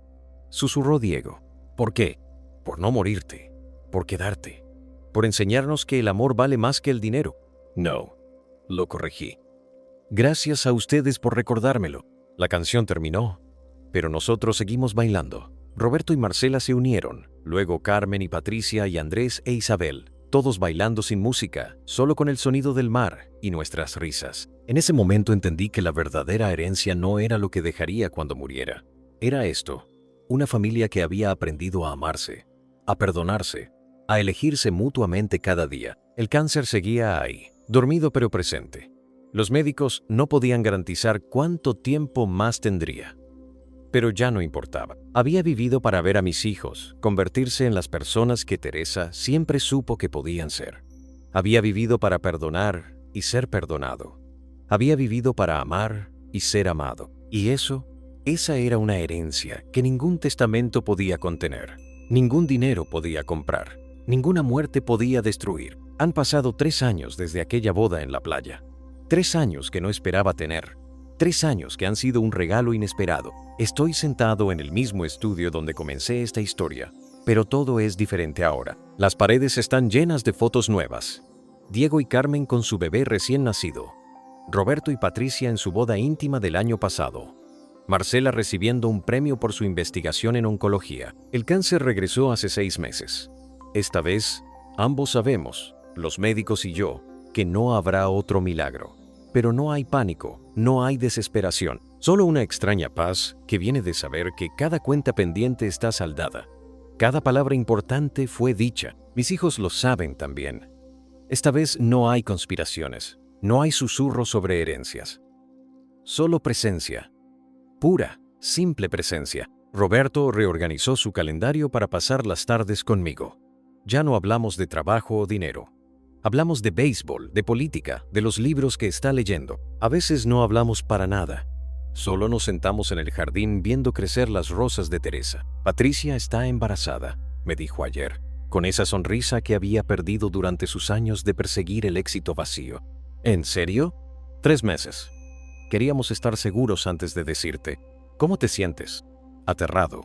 susurró Diego. ¿Por qué? Por no morirte, por quedarte, por enseñarnos que el amor vale más que el dinero. No, lo corregí. Gracias a ustedes por recordármelo. La canción terminó, pero nosotros seguimos bailando. Roberto y Marcela se unieron, luego Carmen y Patricia y Andrés e Isabel, todos bailando sin música, solo con el sonido del mar y nuestras risas. En ese momento entendí que la verdadera herencia no era lo que dejaría cuando muriera. Era esto, una familia que había aprendido a amarse, a perdonarse, a elegirse mutuamente cada día. El cáncer seguía ahí, dormido pero presente. Los médicos no podían garantizar cuánto tiempo más tendría. Pero ya no importaba. Había vivido para ver a mis hijos convertirse en las personas que Teresa siempre supo que podían ser. Había vivido para perdonar y ser perdonado. Había vivido para amar y ser amado. Y esa era una herencia que ningún testamento podía contener. Ningún dinero podía comprar. Ninguna muerte podía destruir. Han pasado 3 años desde aquella boda en la playa. 3 años que no esperaba tener. 3 años que han sido un regalo inesperado. Estoy sentado en el mismo estudio donde comencé esta historia, pero todo es diferente ahora. Las paredes están llenas de fotos nuevas. Diego y Carmen con su bebé recién nacido. Roberto y Patricia en su boda íntima del año pasado. Marcela recibiendo un premio por su investigación en oncología. El cáncer regresó hace 6 meses. Esta vez, ambos sabemos, los médicos y yo, que no habrá otro milagro. Pero no hay pánico, no hay desesperación, solo una extraña paz que viene de saber que cada cuenta pendiente está saldada. Cada palabra importante fue dicha. Mis hijos lo saben también. Esta vez no hay conspiraciones, no hay susurros sobre herencias. Solo presencia. Pura, simple presencia. Roberto reorganizó su calendario para pasar las tardes conmigo. Ya no hablamos de trabajo o dinero. Hablamos de béisbol, de política, de los libros que está leyendo. A veces no hablamos para nada. Solo nos sentamos en el jardín viendo crecer las rosas de Teresa. Patricia está embarazada, me dijo ayer, con esa sonrisa que había perdido durante sus años de perseguir el éxito vacío. ¿En serio? 3 meses. Queríamos estar seguros antes de decirte. ¿Cómo te sientes? Aterrado,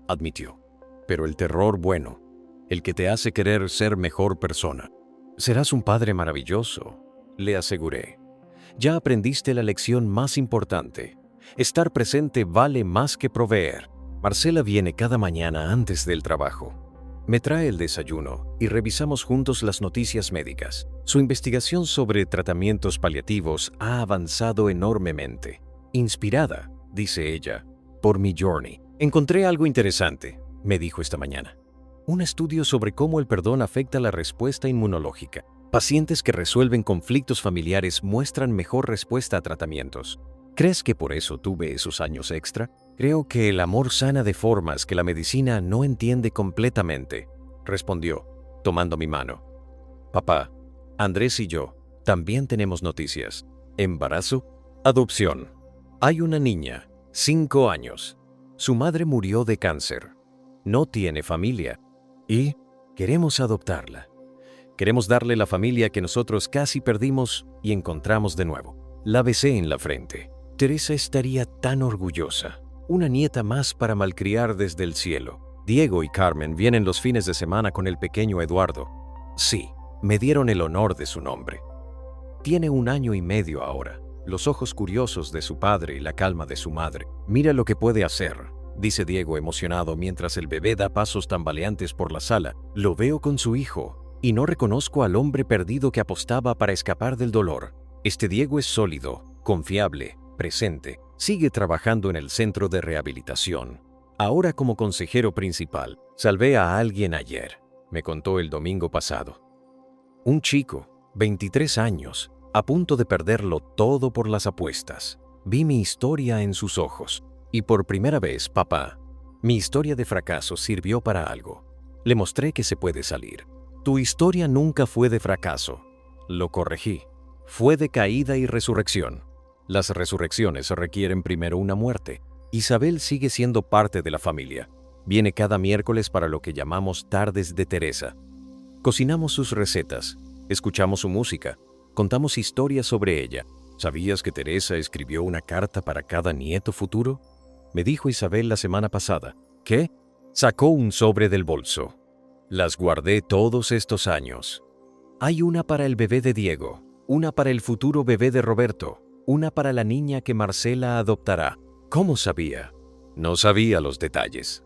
admitió. Pero el terror bueno, el que te hace querer ser mejor persona. Serás un padre maravilloso, le aseguré. Ya aprendiste la lección más importante. Estar presente vale más que proveer. Marcela viene cada mañana antes del trabajo. Me trae el desayuno y revisamos juntos las noticias médicas. Su investigación sobre tratamientos paliativos ha avanzado enormemente. Inspirada, dice ella, por mi journey. Encontré algo interesante, me dijo esta mañana. Un estudio sobre cómo el perdón afecta la respuesta inmunológica. Pacientes que resuelven conflictos familiares muestran mejor respuesta a tratamientos. ¿Crees que por eso tuve esos años extra? Creo que el amor sana de formas que la medicina no entiende completamente, respondió, tomando mi mano. Papá, Andrés y yo también tenemos noticias. Embarazo, adopción. Hay una niña, 5 años. Su madre murió de cáncer. No tiene familia. Y queremos adoptarla. Queremos darle la familia que nosotros casi perdimos y encontramos de nuevo. La besé en la frente. Teresa estaría tan orgullosa. Una nieta más para malcriar desde el cielo. Diego y Carmen vienen los fines de semana con el pequeño Eduardo. Sí, me dieron el honor de su nombre. Tiene 1 año y medio ahora. Los ojos curiosos de su padre y la calma de su madre. Mira lo que puede hacer, dice Diego emocionado mientras el bebé da pasos tambaleantes por la sala. Lo veo con su hijo y no reconozco al hombre perdido que apostaba para escapar del dolor. Este Diego es sólido, confiable, presente. Sigue trabajando en el centro de rehabilitación. Ahora como consejero principal. Salvé a alguien ayer, me contó el domingo pasado. Un chico, 23 años, a punto de perderlo todo por las apuestas. Vi mi historia en sus ojos. Y por primera vez, papá, mi historia de fracaso sirvió para algo. Le mostré que se puede salir. Tu historia nunca fue de fracaso. Lo corregí. Fue de caída y resurrección. Las resurrecciones requieren primero una muerte. Isabel sigue siendo parte de la familia. Viene cada miércoles para lo que llamamos Tardes de Teresa. Cocinamos sus recetas, escuchamos su música, contamos historias sobre ella. ¿Sabías que Teresa escribió una carta para cada nieto futuro? Me dijo Isabel la semana pasada. ¿Qué? Sacó un sobre del bolso. Las guardé todos estos años. Hay una para el bebé de Diego, una para el futuro bebé de Roberto, una para la niña que Marcela adoptará. ¿Cómo sabía? No sabía los detalles,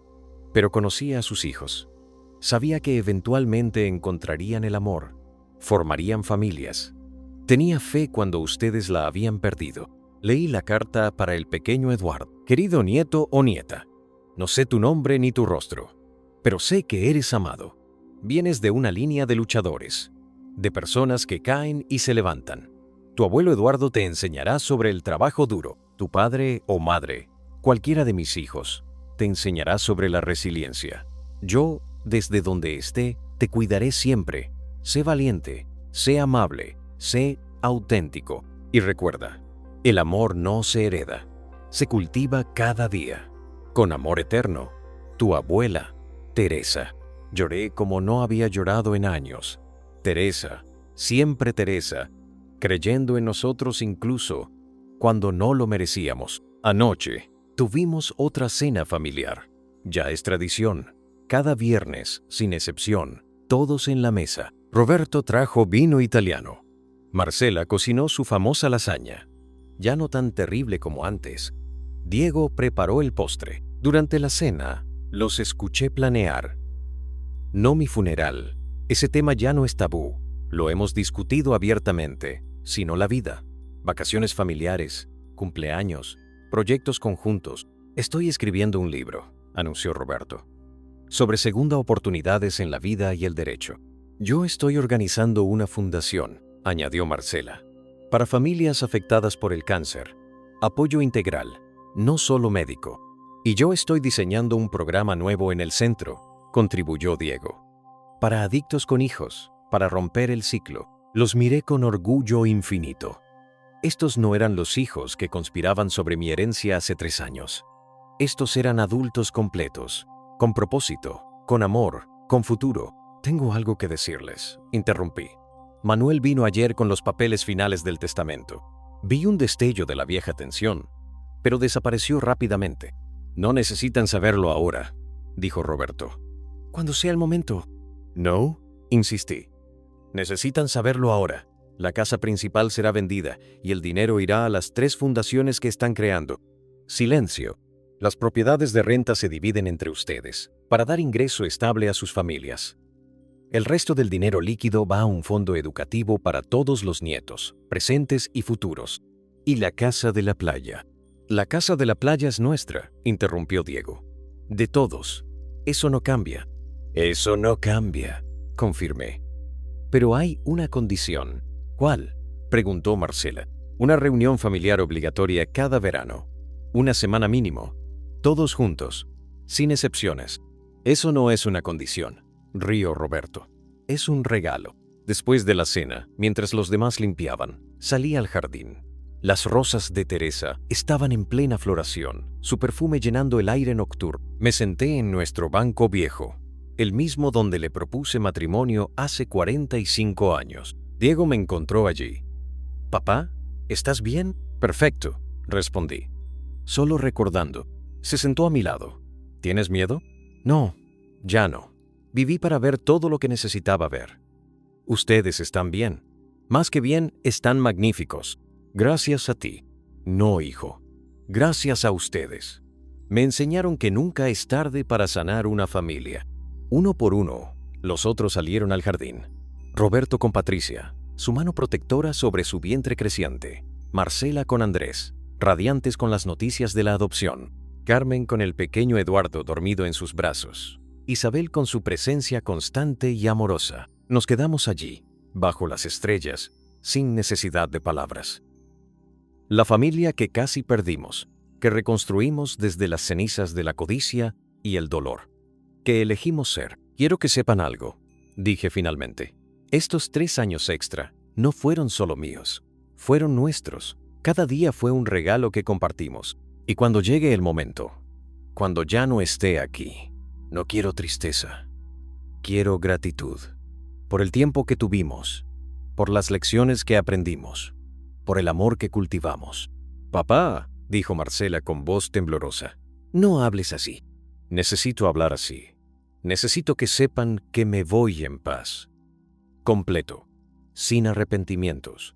pero conocía a sus hijos. Sabía que eventualmente encontrarían el amor, formarían familias. Tenía fe cuando ustedes la habían perdido. Leí la carta para el pequeño Eduardo. Querido nieto o nieta, no sé tu nombre ni tu rostro, pero sé que eres amado. Vienes de una línea de luchadores, de personas que caen y se levantan. Tu abuelo Eduardo te enseñará sobre el trabajo duro. Tu padre o madre, cualquiera de mis hijos, te enseñará sobre la resiliencia. Yo, desde donde esté, te cuidaré siempre. Sé valiente, sé amable, sé auténtico. Y recuerda, el amor no se hereda, se cultiva cada día. Con amor eterno, tu abuela, Teresa. Lloré como no había llorado en años. Teresa, siempre Teresa, creyendo en nosotros incluso cuando no lo merecíamos. Anoche tuvimos otra cena familiar. Ya es tradición. Cada viernes, sin excepción, todos en la mesa. Roberto trajo vino italiano. Marcela cocinó su famosa lasaña, ya no tan terrible como antes. Diego preparó el postre. Durante la cena, los escuché planear. No mi funeral. Ese tema ya no es tabú. Lo hemos discutido abiertamente, sino la vida. Vacaciones familiares, cumpleaños, proyectos conjuntos. Estoy escribiendo un libro, anunció Roberto, sobre segunda oportunidades en la vida y el derecho. Yo estoy organizando una fundación, añadió Marcela, para familias afectadas por el cáncer. Apoyo integral, no solo médico. Y yo estoy diseñando un programa nuevo en el centro, contribuyó Diego. Para adictos con hijos, para romper el ciclo. Los miré con orgullo infinito. Estos no eran los hijos que conspiraban sobre mi herencia hace 3 años. Estos eran adultos completos, con propósito, con amor, con futuro. Tengo algo que decirles, interrumpí. Manuel vino ayer con los papeles finales del testamento. Vi un destello de la vieja tensión, pero desapareció rápidamente. No necesitan saberlo ahora, dijo Roberto. Cuando sea el momento. No, insistí. Necesitan saberlo ahora. La casa principal será vendida y el dinero irá a las 3 fundaciones que están creando. Silencio. Las propiedades de renta se dividen entre ustedes para dar ingreso estable a sus familias. El resto del dinero líquido va a un fondo educativo para todos los nietos, presentes y futuros. Y la casa de la playa. La casa de la playa es nuestra, interrumpió Diego. De todos. Eso no cambia. Eso no cambia, confirmé. Pero hay una condición. ¿Cuál?, preguntó Marcela. Una reunión familiar obligatoria cada verano. 1 semana mínimo. Todos juntos, sin excepciones. Eso no es una condición, rió Roberto. Es un regalo. Después de la cena, mientras los demás limpiaban, salí al jardín. Las rosas de Teresa estaban en plena floración, su perfume llenando el aire nocturno. Me senté en nuestro banco viejo, el mismo donde le propuse matrimonio hace 45 años. Diego me encontró allí. «Papá, ¿estás bien?» «Perfecto», respondí. Solo recordando. Se sentó a mi lado. ¿Tienes miedo?» «No, ya no. Viví para ver todo lo que necesitaba ver. Ustedes están bien. Más que bien, están magníficos. Gracias a ti». «No, hijo. Gracias a ustedes. Me enseñaron que nunca es tarde para sanar una familia». Uno por uno, los otros salieron al jardín. Roberto con Patricia, su mano protectora sobre su vientre creciente. Marcela con Andrés, radiantes con las noticias de la adopción. Carmen con el pequeño Eduardo dormido en sus brazos. Isabel con su presencia constante y amorosa. Nos quedamos allí, bajo las estrellas, sin necesidad de palabras. La familia que casi perdimos, que reconstruimos desde las cenizas de la codicia y el dolor. Que elegimos ser. Quiero que sepan algo, dije finalmente. Estos 3 años extra no fueron solo míos, fueron nuestros. Cada día fue un regalo que compartimos. Y cuando llegue el momento, cuando ya no esté aquí, no quiero tristeza, quiero gratitud. Por el tiempo que tuvimos, por las lecciones que aprendimos, por el amor que cultivamos. «Papá», dijo Marcela con voz temblorosa, «no hables así». Necesito hablar así. Necesito que sepan que me voy en paz. Completo, sin arrepentimientos.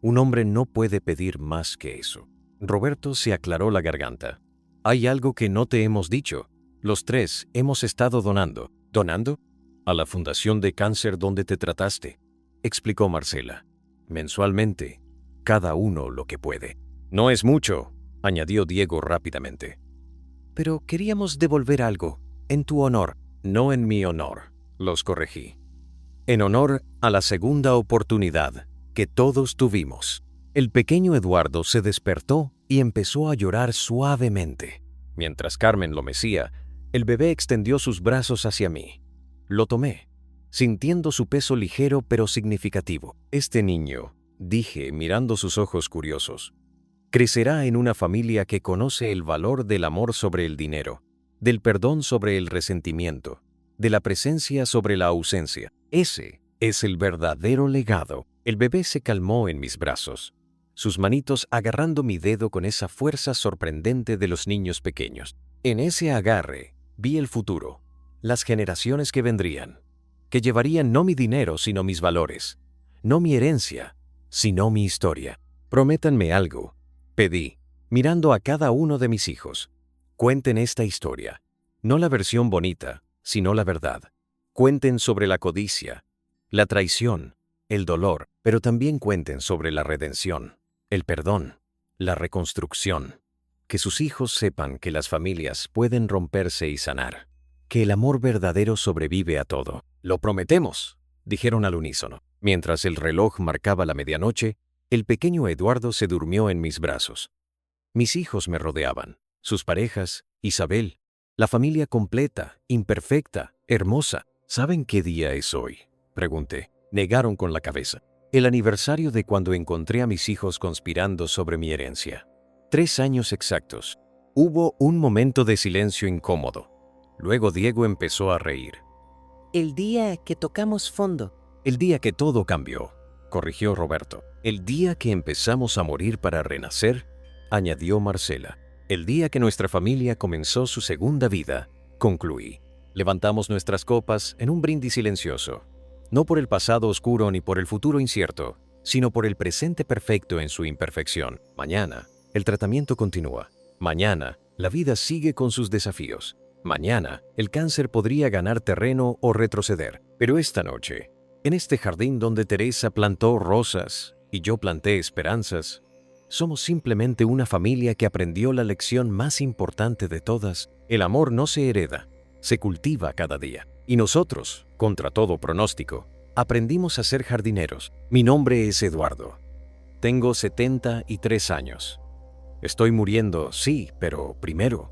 Un hombre no puede pedir más que eso. Roberto se aclaró la garganta. Hay algo que no te hemos dicho. Los 3 hemos estado donando. ¿Donando? A la fundación de cáncer donde te trataste, explicó Marcela. Mensualmente, cada uno lo que puede. No es mucho, añadió Diego rápidamente. Pero queríamos devolver algo, en tu honor. No en mi honor, los corregí. En honor a la segunda oportunidad que todos tuvimos. El pequeño Eduardo se despertó y empezó a llorar suavemente. Mientras Carmen lo mecía, el bebé extendió sus brazos hacia mí. Lo tomé, sintiendo su peso ligero pero significativo. Este niño, dije mirando sus ojos curiosos. Crecerá en una familia que conoce el valor del amor sobre el dinero, del perdón sobre el resentimiento, de la presencia sobre la ausencia. Ese es el verdadero legado. El bebé se calmó en mis brazos, sus manitos agarrando mi dedo con esa fuerza sorprendente de los niños pequeños. En ese agarre vi el futuro, las generaciones que vendrían, que llevarían no mi dinero sino mis valores, no mi herencia, sino mi historia. Prométanme algo, pedí, mirando a cada uno de mis hijos. Cuenten esta historia, no la versión bonita, sino la verdad. Cuenten sobre la codicia, la traición, el dolor, pero también cuenten sobre la redención, el perdón, la reconstrucción. Que sus hijos sepan que las familias pueden romperse y sanar, que el amor verdadero sobrevive a todo. «Lo prometemos», dijeron al unísono. Mientras el reloj marcaba la medianoche, el pequeño Eduardo se durmió en mis brazos. Mis hijos me rodeaban, sus parejas, Isabel, la familia completa, imperfecta, hermosa. «¿Saben qué día es hoy?», pregunté. Negaron con la cabeza. «El aniversario de cuando encontré a mis hijos conspirando sobre mi herencia». 3 años exactos. Hubo un momento de silencio incómodo. Luego Diego empezó a reír. El día que tocamos fondo. «El día que todo cambió», corrigió Roberto. «El día que empezamos a morir para renacer», añadió Marcela. «El día que nuestra familia comenzó su segunda vida», concluí. Levantamos nuestras copas en un brindis silencioso, no por el pasado oscuro ni por el futuro incierto, sino por el presente perfecto en su imperfección. Mañana, el tratamiento continúa. Mañana, la vida sigue con sus desafíos. Mañana, el cáncer podría ganar terreno o retroceder. Pero esta noche, en este jardín donde Teresa plantó rosas y yo planté esperanzas, somos simplemente una familia que aprendió la lección más importante de todas. El amor no se hereda, se cultiva cada día. Y nosotros, contra todo pronóstico, aprendimos a ser jardineros. Mi nombre es Eduardo. Tengo 73 años. Estoy muriendo, sí, pero primero,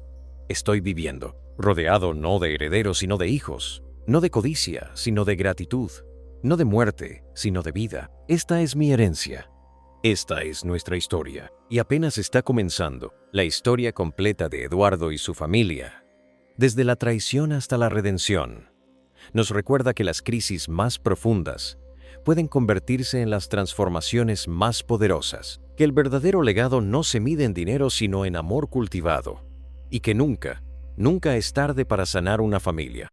estoy viviendo. Rodeado no de herederos, sino de hijos. No de codicia, sino de gratitud. No de muerte, sino de vida. Esta es mi herencia. Esta es nuestra historia. Y apenas está comenzando la historia completa de Eduardo y su familia. Desde la traición hasta la redención. Nos recuerda que las crisis más profundas pueden convertirse en las transformaciones más poderosas, que el verdadero legado no se mide en dinero sino en amor cultivado, y que nunca es tarde para sanar una familia.